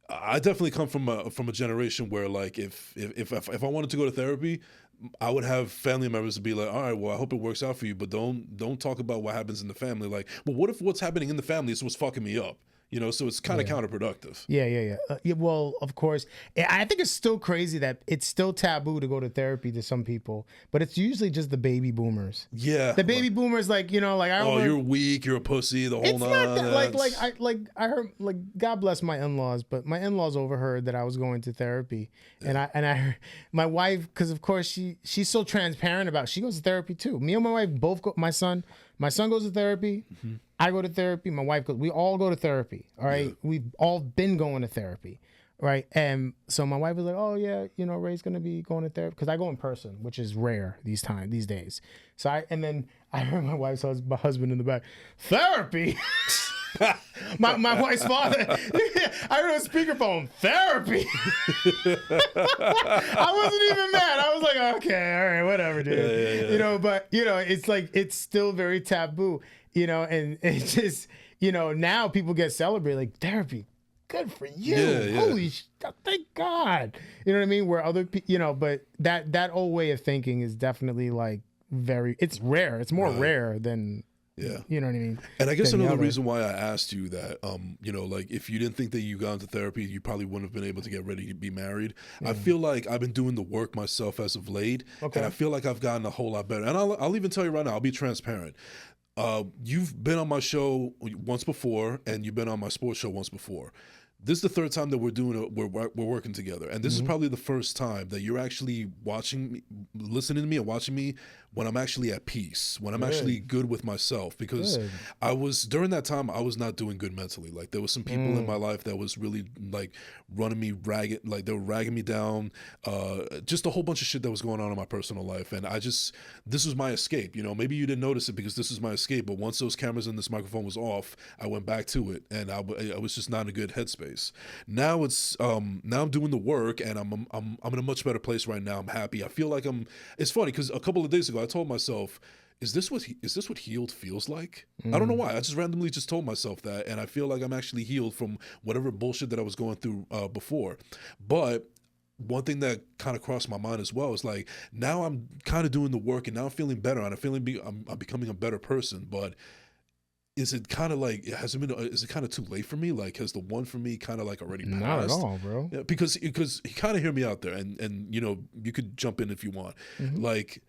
I definitely come from a generation where, like, if I wanted to go to therapy, I would have family members to be like, all right, well, I hope it works out for you, but don't talk about what happens in the family. Like, well, what if what's happening in the family is what's fucking me up? So it's kind of counterproductive. Yeah. Well, of course, I think it's still crazy that it's still taboo to go to therapy to some people, but it's usually just the baby boomers. Yeah. The baby boomers, I oh, you're weak, you're a pussy, the whole it's nine. Not that, I heard, God bless my in-laws, but my in-laws overheard that I was going to therapy, and I heard my wife, because of course she's so transparent about, she goes to therapy too. Me and my wife both go. My son goes to therapy. Mm-hmm. I go to therapy. My wife goes. We all go to therapy. All right. Yeah. We've all been going to therapy. Right. And so my wife was like, oh yeah, Ray's going to be going to therapy, because I go in person, which is rare these days. So then I heard my husband in the back, therapy. my wife's father. I heard a speakerphone, therapy. I wasn't even mad. I was like, okay, all right, whatever, dude. Yeah. But it's like, it's still very taboo. And it's just, now people get celebrated, like, therapy, good for you. Yeah. Holy thank God. You know what I mean? Where other people, but that old way of thinking is definitely like it's rare. It's more rare than Yeah. You know what I mean? And I guess Than the another other. reason why I asked you that, you know, like if you didn't think that you got into therapy, you probably wouldn't have been able to get ready to be married. I feel like I've been doing the work myself as of late, Okay. and I feel like I've gotten a whole lot better. And I'll even tell you right now, I'll be transparent. You've been on my show once before, and you've been on my sports show once before. This is the third time that we're working together, and this is probably the first time that you're actually watching me, listening to me, and watching me when I'm actually at peace, when I'm actually good with myself. Because during that time I was not doing good mentally. Like there was some people in my life that was really like running me ragged, like they were ragging me down, just a whole bunch of shit that was going on in my personal life, and this was my escape. You know, maybe you didn't notice it because this is my escape, but once those cameras and this microphone was off, I went back to it, and I was just not in a good headspace. Now it's now I'm doing the work, and I'm in a much better place right now. I'm happy. I feel like it's funny because a couple of days ago I told myself, is this what healed feels like? I don't know why. I just randomly just told myself that, and I feel like I'm actually healed from whatever bullshit that I was going through before. But one thing that kind of crossed my mind as well is like, now I'm kind of doing the work, and now I'm feeling better, and I'm becoming a better person. But is it kind of like, is it kind of too late for me? Like, has the one for me kind of like already passed? Not at all, bro. Yeah, because you kind of hear me out there, and you know, you could jump in if you want. Like,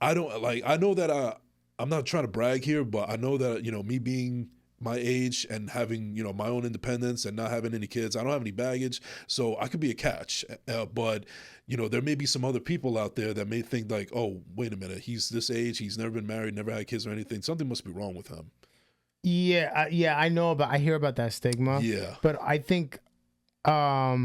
I don't like, I know that I'm not trying to brag here, but I know that, you know, me being my age and having, you know, my own independence and not having any kids, I don't have any baggage, so I could be a catch. But you know, there may be some other people out there that may think like, oh, wait a minute, he's this age, he's never been married, never had kids or anything. Something must be wrong with him. Yeah, I know I hear about that stigma. Yeah. But I think, I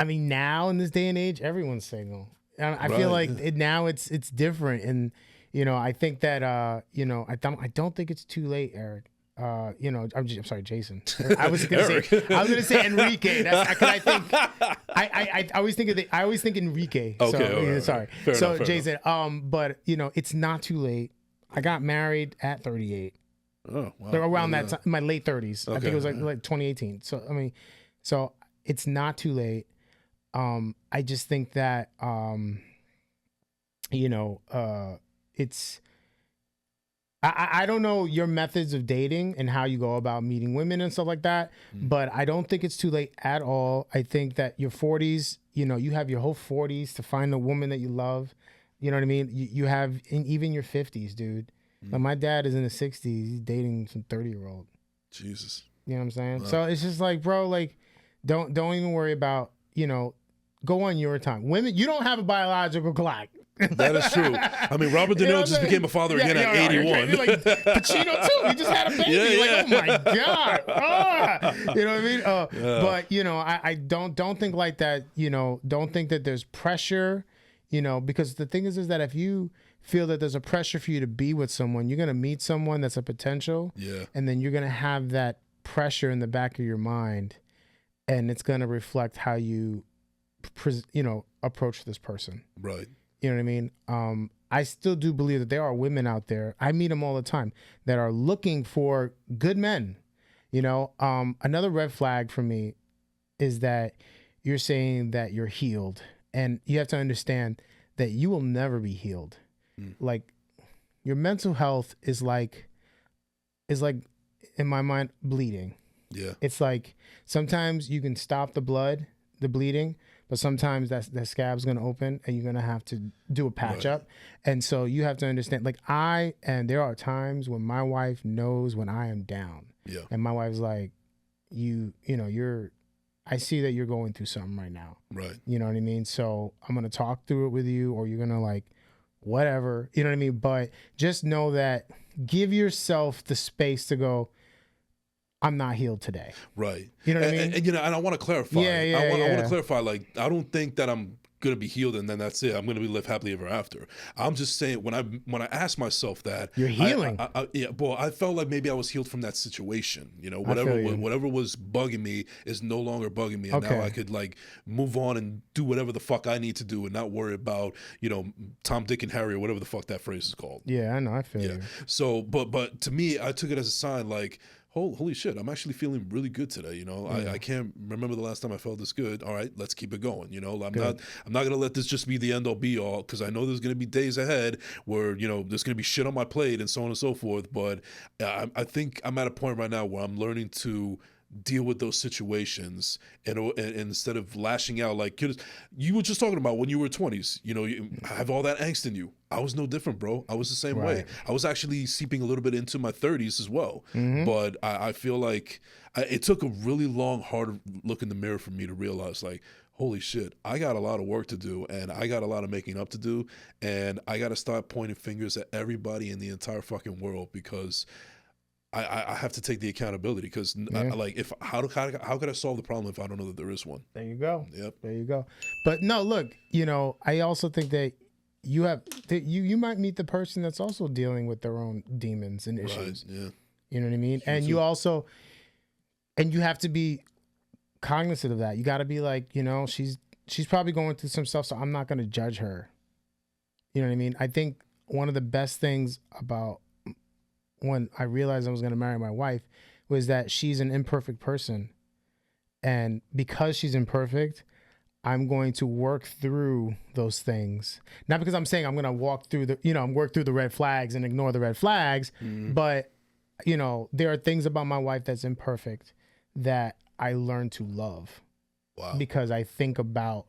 mean, now in this day and age, everyone's single. And I feel like now it's different. And, you know, I think that, you know, I don't think it's too late, Eric. You know, I'm sorry, Jason. I was gonna say Enrique. That's because I think I always think Enrique. Okay, so, all right, sorry. fair So enough. Jason, but you know, it's not too late. I got married at 38. Oh, wow. Around that time, my late 30s. I think Okay. it was like 2018. So I mean, so it's not too late. I just think that you know, it's I don't know your methods of dating and how you go about meeting women and stuff like that, but I don't think it's too late at all. I think that your 40s, you know, you have your whole 40s to find a woman that you love. You know what I mean? You have even your 50s, dude. Like my dad is in his 60s. He's dating some 30-year-old. Jesus. You know what I'm saying? Wow. So it's just like, bro, like, don't even worry about, you know, go on your time. Women, you don't have a biological clock. That is true. I mean, Robert De You know Niro what I'm just saying? became a father again at 81. Like Pacino too. He just had a baby. Yeah, Like, oh my god. You know what I mean? But you know, I don't think like that. You know, don't think that there's pressure. You know, because the thing is that if you feel that there's a pressure for you to be with someone, you're gonna meet someone that's a potential. Yeah. And then you're gonna have that pressure in the back of your mind, and it's gonna reflect how you, you know, approach this person. Right. You know what I mean? I still do believe that there are women out there, I meet them all the time, that are looking for good men. You know, another red flag for me is that you're saying that you're healed. And you have to understand that you will never be healed. Like, your mental health is like, in my mind, bleeding. Yeah. It's like sometimes you can stop the bleeding, but sometimes that scab's gonna open and you're gonna have to do a patch up. And so you have to understand, like, there are times when my wife knows when I am down. Yeah. And my wife's like, you know, I see that you're going through something right now. Right. You know what I mean? So I'm gonna talk through it with you, or you're gonna like, whatever. You know what I mean? But just know that, give yourself the space to go, I'm not healed today. Right. You know what I mean? And you know, and I want to clarify. Yeah, I want yeah. to clarify. Like, I don't think that I'm gonna be healed and then that's it. I'm gonna live happily ever after. I'm just saying, when I ask myself that, You're healing. Yeah, well, I felt like maybe I was healed from that situation. You know, feel you. whatever was bugging me is no longer bugging me, and Okay. now I could like move on and do whatever the fuck I need to do and not worry about, you know, Tom, Dick, and Harry, or whatever the fuck that phrase is called. Yeah, I know. I feel Yeah. you. So, but to me, I took it as a sign like, holy shit, I'm actually feeling really good today. You know, I can't remember the last time I felt this good. All right, let's keep it going. You know, I'm not gonna let this just be the end all be all, because I know there's gonna be days ahead where, you know, there's gonna be shit on my plate and so on and so forth. But I think I'm at a point right now where I'm learning to deal with those situations, and instead of lashing out like you were just talking about when you were 20s, you know, you have all that angst in you. I was no different, bro. I was the same way. I was actually seeping a little bit into my 30s as well. But I feel like it took a really long, hard look in the mirror for me to realize, like, holy shit, I got a lot of work to do, and I got a lot of making up to do, and I got to start pointing fingers at everybody in the entire fucking world, because I have to take the accountability, because like, if how could I solve the problem if I don't know that there is one? There you go. Yep. There you go. But no, look, you know, I also think that you might meet the person that's also dealing with their own demons and issues. Right, yeah. You know what I mean? And you also, and you have to be cognizant of that. You got to be like, you know, she's probably going through some stuff, so I'm not going to judge her. You know what I mean? I think one of the best things about when I realized I was going to marry my wife was that she's an imperfect person. And because she's imperfect, I'm going to work through those things. Not because I'm saying I'm going to work through the red flags and ignore the red flags, but, you know, there are things about my wife that's imperfect that I learned to love. Wow. Because I think about,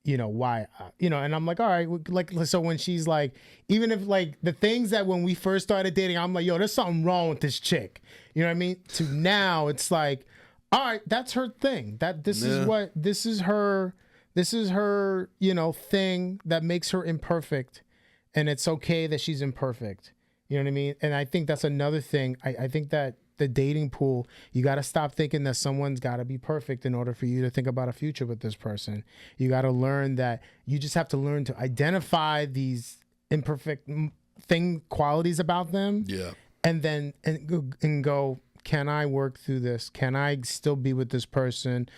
you know, why, you know, and I'm like, all right, like, so when she's like, even if like the things that when we first started dating, I'm like, yo, there's something wrong with this chick. You know what I mean? To now it's like, all right, that's her thing. This is her, you know, thing that makes her imperfect. And it's okay that she's imperfect. You know what I mean? And I think that's another thing. I think that the dating pool, you got to stop thinking that someone's got to be perfect in order for you to think about a future with this person. You got to learn that you just have to learn to identify these imperfect qualities about them. Yeah. And then and go, can I work through this? Can I still be with this person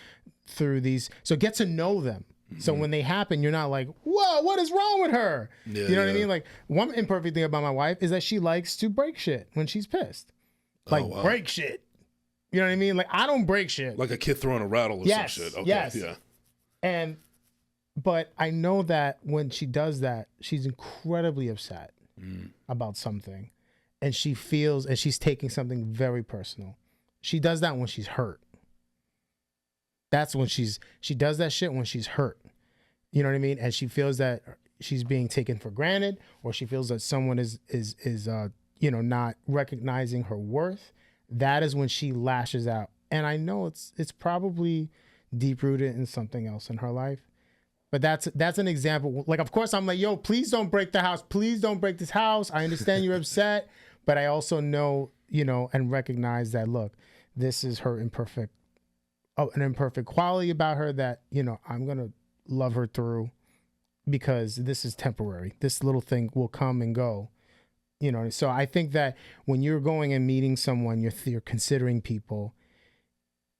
through these? So get to know them. So when they happen, you're not like, whoa, what is wrong with her? Yeah, you know what I mean? Like, one imperfect thing about my wife is that she likes to break shit when she's pissed. Like, break shit. You know what I mean? Like, I don't break shit. Like a kid throwing a rattle or some shit. Okay, yes. Yeah. But I know that when she does that, she's incredibly upset about something. And she feels, and she's taking something very personal. She does that when she's hurt. That's when she does that shit when she's hurt. You know what I mean? And she feels that she's being taken for granted, or she feels that someone is you know, not recognizing her worth. That is when she lashes out. And I know it's probably deep rooted in something else in her life. But that's an example. Like, of course, I'm like, yo, please don't break the house. Please don't break this house. I understand you're upset, but I also know, you know, and recognize that, look, this is her an imperfect quality about her that, you know, I'm going to love her through, because this is temporary. This little thing will come and go. You know, so I think that when you're going and meeting someone, you're considering people,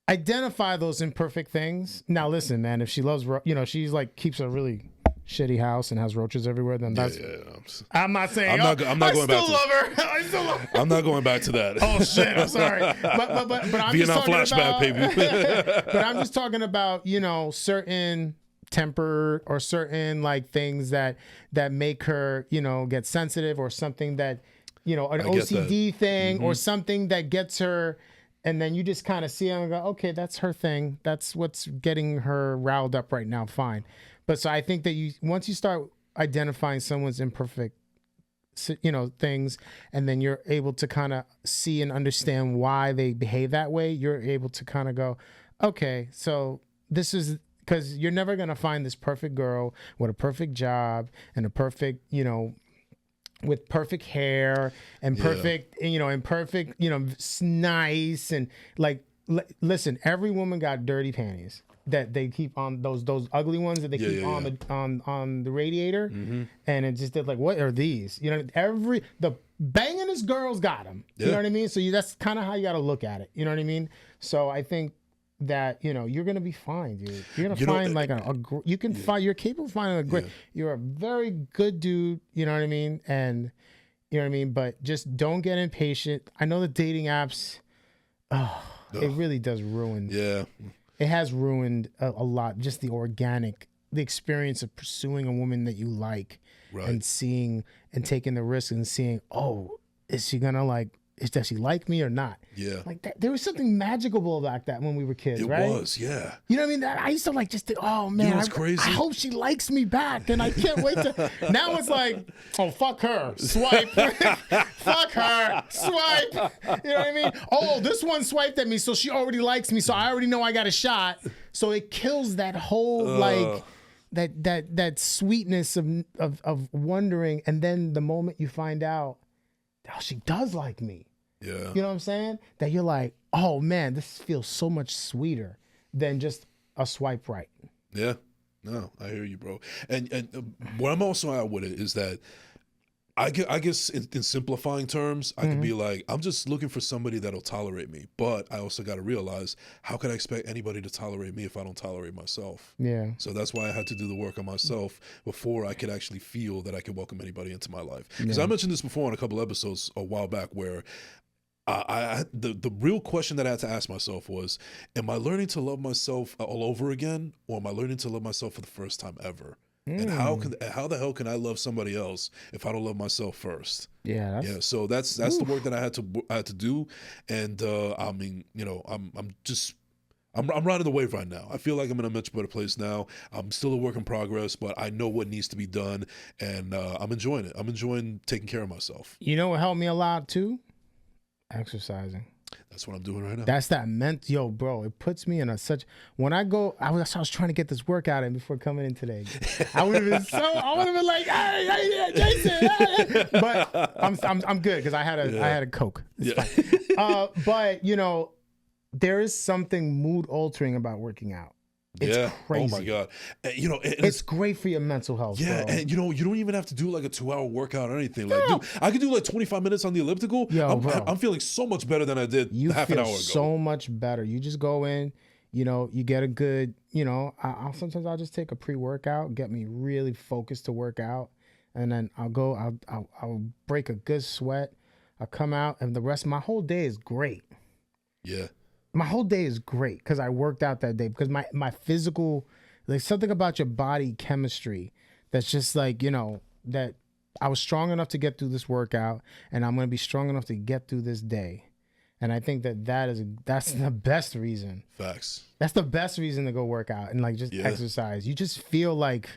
identify those imperfect things. Now, listen, man, if she loves, you know, she's like keeps a really shitty house and has roaches everywhere, then that's. Yeah. I'm not saying. I'm not going back to her. I still love her. I'm not going back to that. Oh shit! I'm sorry, but I'm Vietnam just talking flashback, about, baby. But I'm just talking about, you know, certain temper or certain like things that make her, you know, get sensitive, or something that, you know, an OCD thing, or something that gets her, and then you just kind of see her and go, okay, that's her thing. That's what's getting her riled up right now. Fine. But so I think that once you start identifying someone's imperfect, you know, things, and then you're able to kind of see and understand why they behave that way, you're able to kind of go, okay, so this is, because you're never going to find this perfect girl with a perfect job and a perfect, you know, with perfect hair and perfect, you know, and perfect, you know, nice. And like, listen, every woman got dirty panties that they keep on, those ugly ones that they keep on the radiator. And it just did like, what are these? You know, the bangingest girls got them. You know what I mean? So that's kind of how you got to look at it. You know what I mean? So I think that, you know, you're gonna be fine, dude. You're gonna find like you can find, you're capable of finding a great, you're a very good dude, you know what I mean? And you know what I mean? But just don't get impatient. I know the dating apps, Oh, it really does ruin. Yeah. It has ruined a lot. Just the experience of pursuing a woman that you like, Right. and seeing and taking the risk and seeing, oh, is she gonna does she like me or not? Yeah. Like that, there was something magical about that when we were kids, It right? was, yeah. You know what I mean? I used to just think, oh man, what's crazy? I hope she likes me back, and I can't wait to. Now it's like, oh fuck her, swipe, fuck her, swipe. You know what I mean? Oh, this one swiped at me, so she already likes me, so I already know I got a shot. So it kills that whole that sweetness of wondering, and then the moment you find out, oh, she does like me. Yeah. You know what I'm saying? That you're like, oh man, this feels so much sweeter than just a swipe right. Yeah. No, I hear you, bro. And what I'm also at with it is that I guess in simplifying terms, I can be like, I'm just looking for somebody that'll tolerate me. But I also got to realize, how can I expect anybody to tolerate me if I don't tolerate myself? Yeah. So that's why I had to do the work on myself before I could actually feel that I could welcome anybody into my life. Because I mentioned this before on a couple episodes a while back, where the real question that I had to ask myself was, am I learning to love myself all over again, or am I learning to love myself for the first time ever? And how the hell can I love somebody else if I don't love myself first? Yeah. So that's the work that I had to do, and I mean, you know, I'm riding the wave right now. I feel like I'm in a much better place now. I'm still a work in progress, but I know what needs to be done, and I'm enjoying it. I'm enjoying taking care of myself. You know what helped me a lot too? Exercising. That's what I'm doing right now. That's that yo, bro. It puts me in when I go. I was trying to get this workout in before coming in today. I would have been like, hey, Jason. Hey. But I'm good because I had a Coke. It's fine. But you know, there is something mood altering about working out. It's crazy. Oh my God. You know, it's great for your mental health. Yeah, bro. And you know, you don't even have to do like a 2-hour workout or anything. Like, dude, I could do like 25 minutes on the elliptical. I'm feeling so much better than I did half an hour ago. So much better. You just go in, you know, you get a good, you know, sometimes I'll just take a pre-workout, get me really focused to work out, and then I'll break a good sweat. I'll come out, and the rest of my whole day is great. Yeah. My whole day is great because I worked out that day, because my physical, like something about your body chemistry that's just like, you know, that I was strong enough to get through this workout, and I'm going to be strong enough to get through this day. And I think that's the best reason. Facts. That's the best reason to go work out and like just exercise. You just feel like,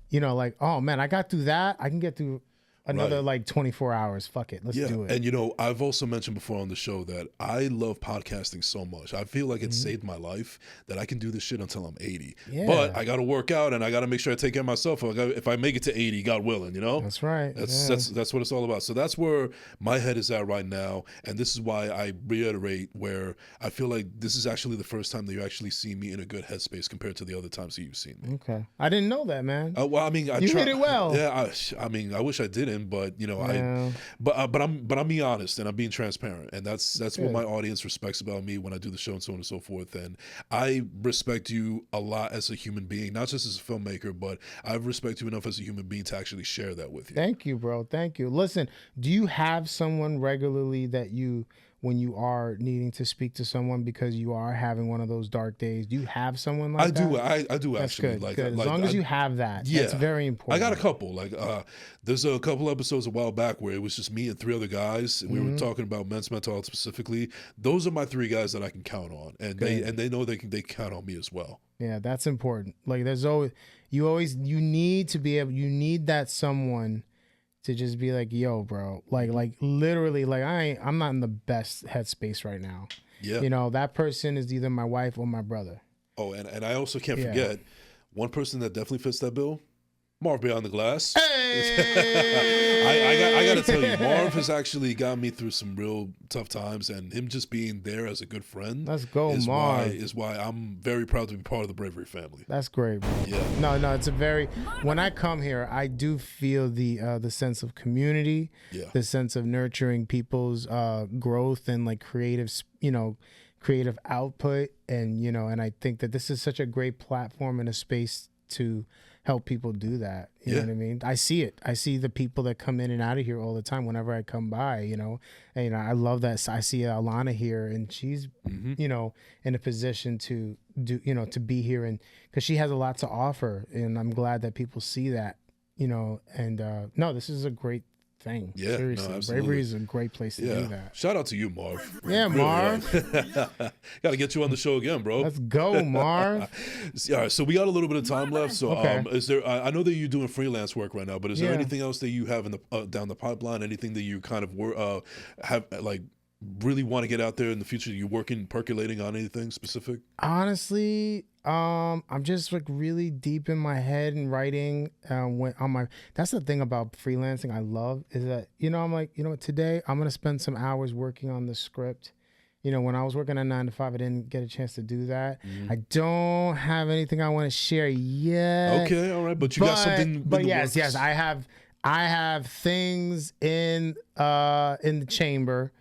you know, like, oh man, I got through that. I can get through another like 24 hours. Fuck it. Let's do it. And you know, I've also mentioned before on the show that I love podcasting so much. I feel like it saved my life, that I can do this shit until I'm 80. Yeah. But I got to work out, and I got to make sure I take care of myself if I make it to 80, God willing, you know? That's right. That's what it's all about. So that's where my head is at right now. And this is why I reiterate, where I feel like this is actually the first time that you actually see me in a good headspace compared to the other times that you've seen me. Okay. I didn't know that, man. Well, I mean, you hit it well. Yeah. I mean, I wish I didn't. But you know, but I'm being honest, and I'm being transparent, and that's what my audience respects about me when I do the show and so on and so forth. And I respect you a lot as a human being, not just as a filmmaker, but I respect you enough as a human being to actually share that with you. Thank you, bro. Thank you. Listen, do you have someone regularly that when you are needing to speak to someone because you are having one of those dark days, do you have someone like that? I do that's actually. Good, good. As long as you have that, that's very important. I got a couple. Like, there's a couple episodes a while back where it was just me and 3 other guys, and we were talking about men's mental health specifically. Those are my 3 guys that I can count on, and they know they count on me as well. Yeah, that's important. Like, there's always you need to be able, you need that someone to just be like, yo, bro, like literally, like I'm not in the best headspace right now. Yeah. You know, that person is either my wife or my brother. Oh, and I also can't forget one person that definitely fits that bill. Marv Beyond the Glass. Hey! I got to tell you, Marv has actually got me through some real tough times, and him just being there as a good friend. Let's go, Marv. Is why I'm very proud to be part of the Bravery family. That's great, bro. Yeah. No, it's when I come here, I do feel the sense of community, the sense of nurturing people's growth and like creative output, and and I think that this is such a great platform and a space to help people do that. You know what I mean? I see it. I see the people that come in and out of here all the time whenever I come by, you know. And, you know, I love that. I see Alana here, and she's, you know, in a position to do, you know, to be here, and because she has a lot to offer, and I'm glad that people see that, you know. And no, this is a great thing. Yeah, seriously, no, Bravery is a great place to do that. Shout out to you, Marv. Yeah, Marv. Got to get you on the show again, bro. Let's go, Marv. All right, so we got a little bit of time left. So, Okay. is there? I know that you're doing freelance work right now, but is there Yeah. anything else that you have in the down the pipeline? Anything that you kind of have like really want to get out there in the future? You working, percolating on anything specific? Honestly, I'm just like really deep in my head and writing. That's the thing about freelancing I love is that, you know, I'm like, you know what, today I'm gonna spend some hours working on the script. You know, when I was working at 9 to 5, I didn't get a chance to do that. I don't have anything I want to share yet. Okay, all right, but you got something. But in the yes, works? I have things in the chamber.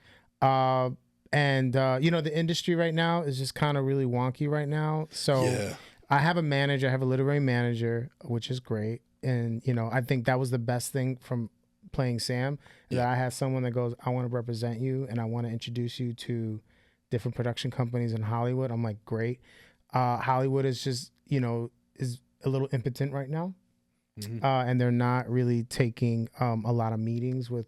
And you know, the industry right now is just kind of really wonky right now. So Yeah. I have a manager, I have a literary manager, which is great. And, you know, I think that was the best thing from playing Sam, that I had someone that goes, I want to represent you and I want to introduce you to different production companies in Hollywood. I'm like, great. Hollywood is just, you know, is a little impotent right now. And they're not really taking a lot of meetings with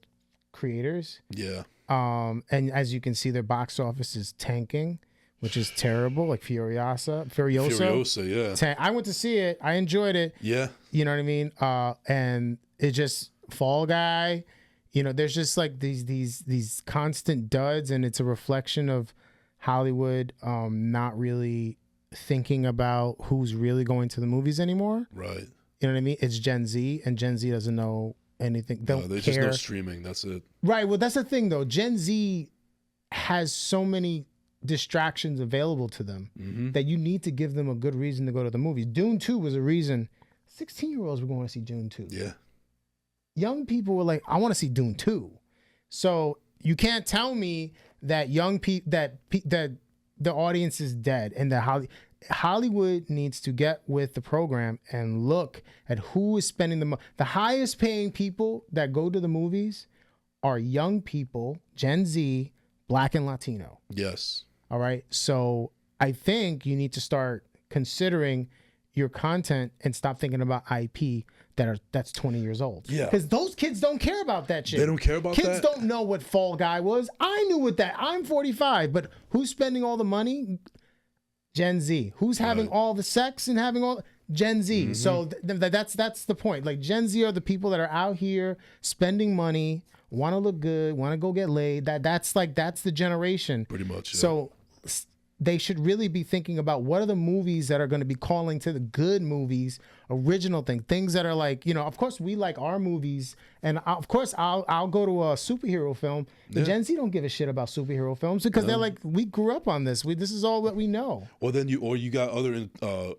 creators. Yeah. And as you can see, their box office is tanking, which is terrible. Like Furiosa. Furiosa, yeah. I went to see it. I enjoyed it. Yeah. You know what I mean? And it just Fall Guy. You know, there's just like these constant duds, and it's a reflection of Hollywood not really thinking about who's really going to the movies anymore. Right. You know what I mean? It's Gen Z, and Gen Z doesn't know anything. They don't They care. just know streaming. That's it. Right. Well, that's the thing, though. Gen Z has so many distractions available to them that you need to give them a good reason to go to the movies. Dune 2 was a reason 16-year-olds were going to see Dune 2. Yeah. Young people were like, I want to see Dune 2. So you can't tell me that that the audience is dead and that Hollywood needs to get with the program and look at who is spending the the highest paying people that go to the movies are young people, Gen Z, Black and Latino. Yes. All right. So I think you need to start considering your content and stop thinking about IP that's 20 years old. Yeah. Because those kids don't care about that shit. They don't care about kids that? don't know what Fall Guy was. I knew what that. I'm 45, but who's spending all the money? Gen Z. Who's having all the sex and having all Gen Z. So that's the point. Like Gen Z are the people that are out here spending money, want to look good, want to go get laid. That's the generation. Pretty much. Yeah. So they should really be thinking about what are the movies that are going to be calling to the good movies, original things that are like, you know, of course we like our movies, and of course I'll go to a superhero film. The Gen Z don't give a shit about superhero films because they're like, we grew up on this. This is all that we know. Or then you got other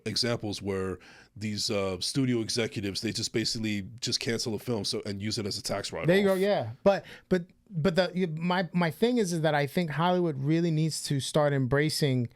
examples where these studio executives, they just basically just cancel a film and use it as a tax write-off. There you go. Yeah, but my thing is that I think Hollywood really needs to start embracing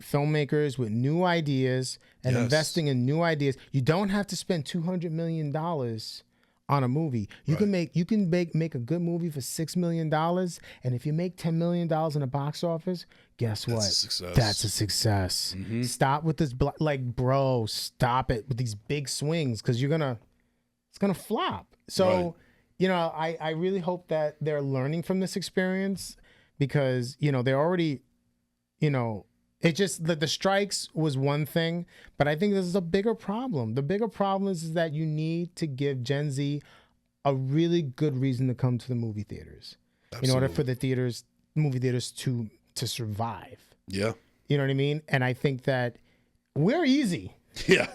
filmmakers with new ideas and investing in new ideas. You don't have to spend $200 million on a movie. You can make a good movie for $6 million, and if you make $10 million in the box office, guess what? That's a success. That's a success. Stop with this, bro. Stop it with these big swings because it's gonna flop. So. Right. You know, I really hope that they're learning from this experience because, you know, they're already, you know, it just the strikes was one thing, but I think this is a bigger problem. The bigger problem is that you need to give Gen Z a really good reason to come to the movie theaters in order for the movie theaters to survive. Yeah. You know what I mean? And I think that we're easy. Yeah.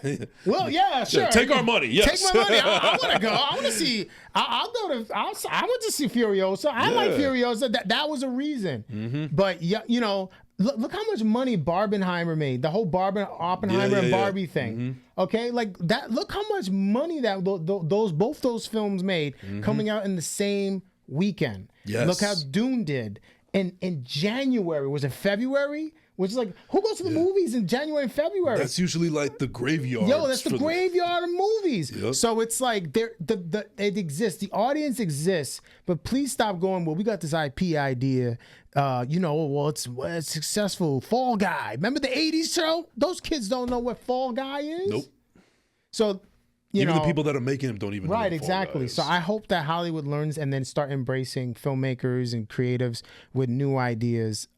Well, yeah, sure. Yeah, take our money. Yes. Take my money. I want to go. I want to see. I went to see Furiosa. I like Furiosa. That was a reason. But yeah, you know, look how much money Barbenheimer made. The whole Oppenheimer and Barbie thing. Okay, like that. Look how much money that both those films made coming out in the same weekend. Yes. Look how Dune did. In January, was it February? which is like, who goes to the movies in January and February? That's usually like the graveyard. Yo, that's the graveyard of movies. Yep. So it's like it exists. The audience exists, but please stop going, well, we got this IP idea. It's successful. Fall Guy. Remember the 80s show? Those kids don't know what Fall Guy is. Nope. So, even the people that are making them don't even know what Fall Guy exactly. is. So I hope that Hollywood learns and then start embracing filmmakers and creatives with new ideas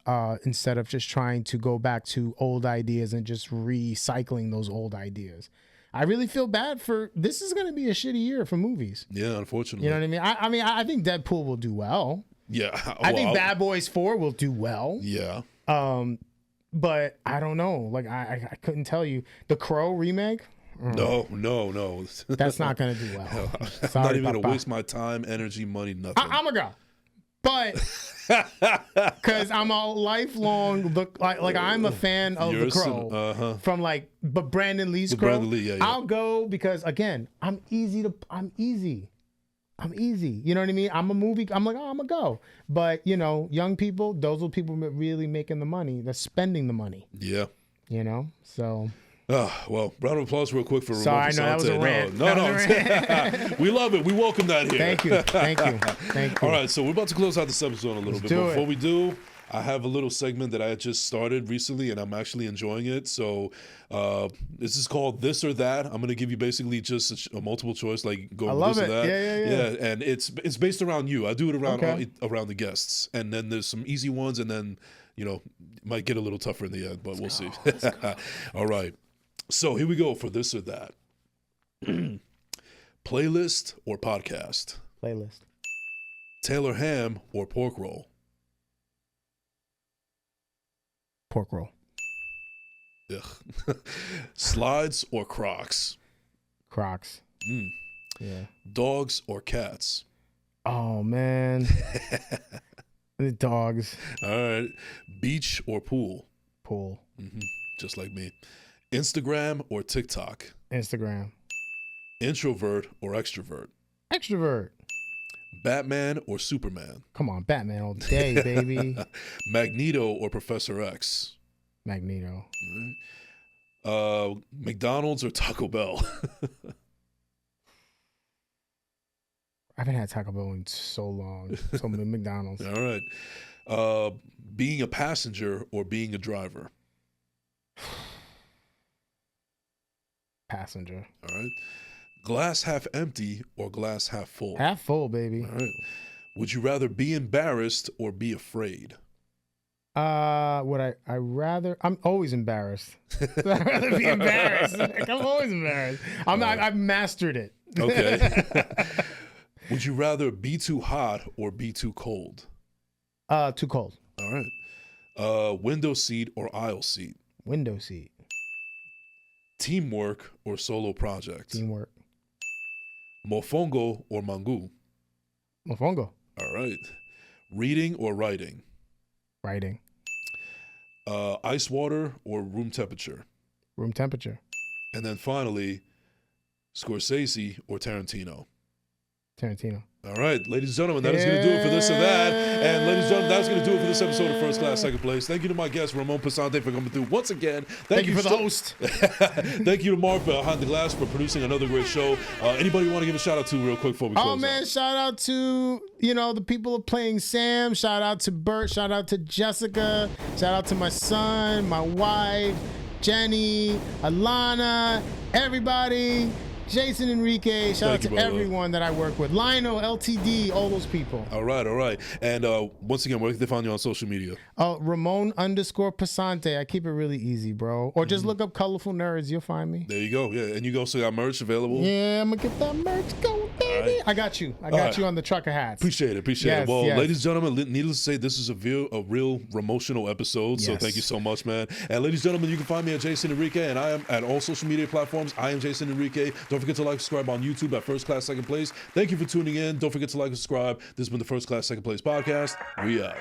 instead of just trying to go back to old ideas and just recycling those old ideas. I really feel bad for this. Is going to be a shitty year for movies. Yeah, unfortunately. You know what I mean? I think Deadpool will do well. Yeah. I think Bad Boys 4 will do well. Yeah. But I don't know. Like I couldn't tell you. The Crow remake. No. That's not going to do well. I'm not even going to waste my time, energy, money, nothing. I'm a go. But because I'm a lifelong I'm a fan of The Crow from but Brandon Lee's Crow. Brandon Lee, yeah. I'll go because again, I'm easy. You know what I mean? I'm like, I'm gonna go. But young people, those are people really making the money. They're spending the money. Yeah. So. Well, round of applause real quick for Ramon Sorry, I know that was a rant. No. We love it. We welcome that here. Thank you. All right, so we're about to close out this episode a little bit. But before we do, I have a little segment that I just started recently, and I'm actually enjoying it. So this is called This or That. I'm going to give you basically just a multiple choice, like go with this or that. Yeah. And it's based around you. I do it around the guests, and then there's some easy ones, and then might get a little tougher in the end, but we'll see. All right. So here we go for This or That. Playlist or podcast? Playlist. Taylor ham or pork roll? Pork roll. Ugh. Slides or Crocs? Crocs. Yeah. Dogs or cats? Oh, man. The dogs. All right. Beach or pool? Pool. Just like me. Instagram or TikTok? Instagram. Introvert or extrovert? Extrovert. Batman or Superman? Come on, Batman all day, baby. Magneto or Professor X? Magneto. McDonald's or Taco Bell? I haven't had Taco Bell in so long. So McDonald's. All right. Being a passenger or being a driver? Passenger. All right. Glass half empty or glass half full? Half full, baby. All right. Would you rather be embarrassed or be afraid? I'm always embarrassed. I'd rather be embarrassed. I'm always embarrassed. I've mastered it. Okay. Would you rather be too hot or be too cold? Too cold. All right. Window seat or aisle seat? Window seat. Teamwork or solo project? Teamwork. Mofongo or mangu? Mofongo. All right. Reading or writing? Writing. Ice water or room temperature? Room temperature. And then finally, Scorsese or Tarantino? Tarantino. All right, ladies and gentlemen, that is going to do it for This or That. And ladies and gentlemen, that's going to do it for this episode of First Class, Second Place. Thank you to my guest, Ramon Pesante, for coming through once again. Thank you for the host. Thank you to Mark behind the glass for producing another great show. Anybody you want to give a shout out to real quick before we close Oh, man, out? shout out to, the people of Playing Sam. Shout out to Bert. Shout out to Jessica. Shout out to my son, my wife, Jenny, Alana, everybody. Jason Enrique, shout out to everyone that I work with. Lionel, LTD, all those people. All right. And once again, where can they find you on social media? Ramon _Pesante. I keep it really easy, bro. Or just look up Colorful Nerds. You'll find me. There you go. Yeah, and you also got merch available. Yeah, I'm going to get that merch going, baby. Right. I got you. I got you on the trucker hats. Appreciate it. Well, ladies and gentlemen, needless to say, this is a real emotional episode. So thank you so much, man. And ladies and gentlemen, you can find me at Jason Enrique, and I am at all social media platforms. I am Jason Enrique. Don't forget to like, subscribe on YouTube at First Class, Second Place. Thank you for tuning in. Don't forget to like and subscribe. This has been the First Class, Second Place podcast. We out.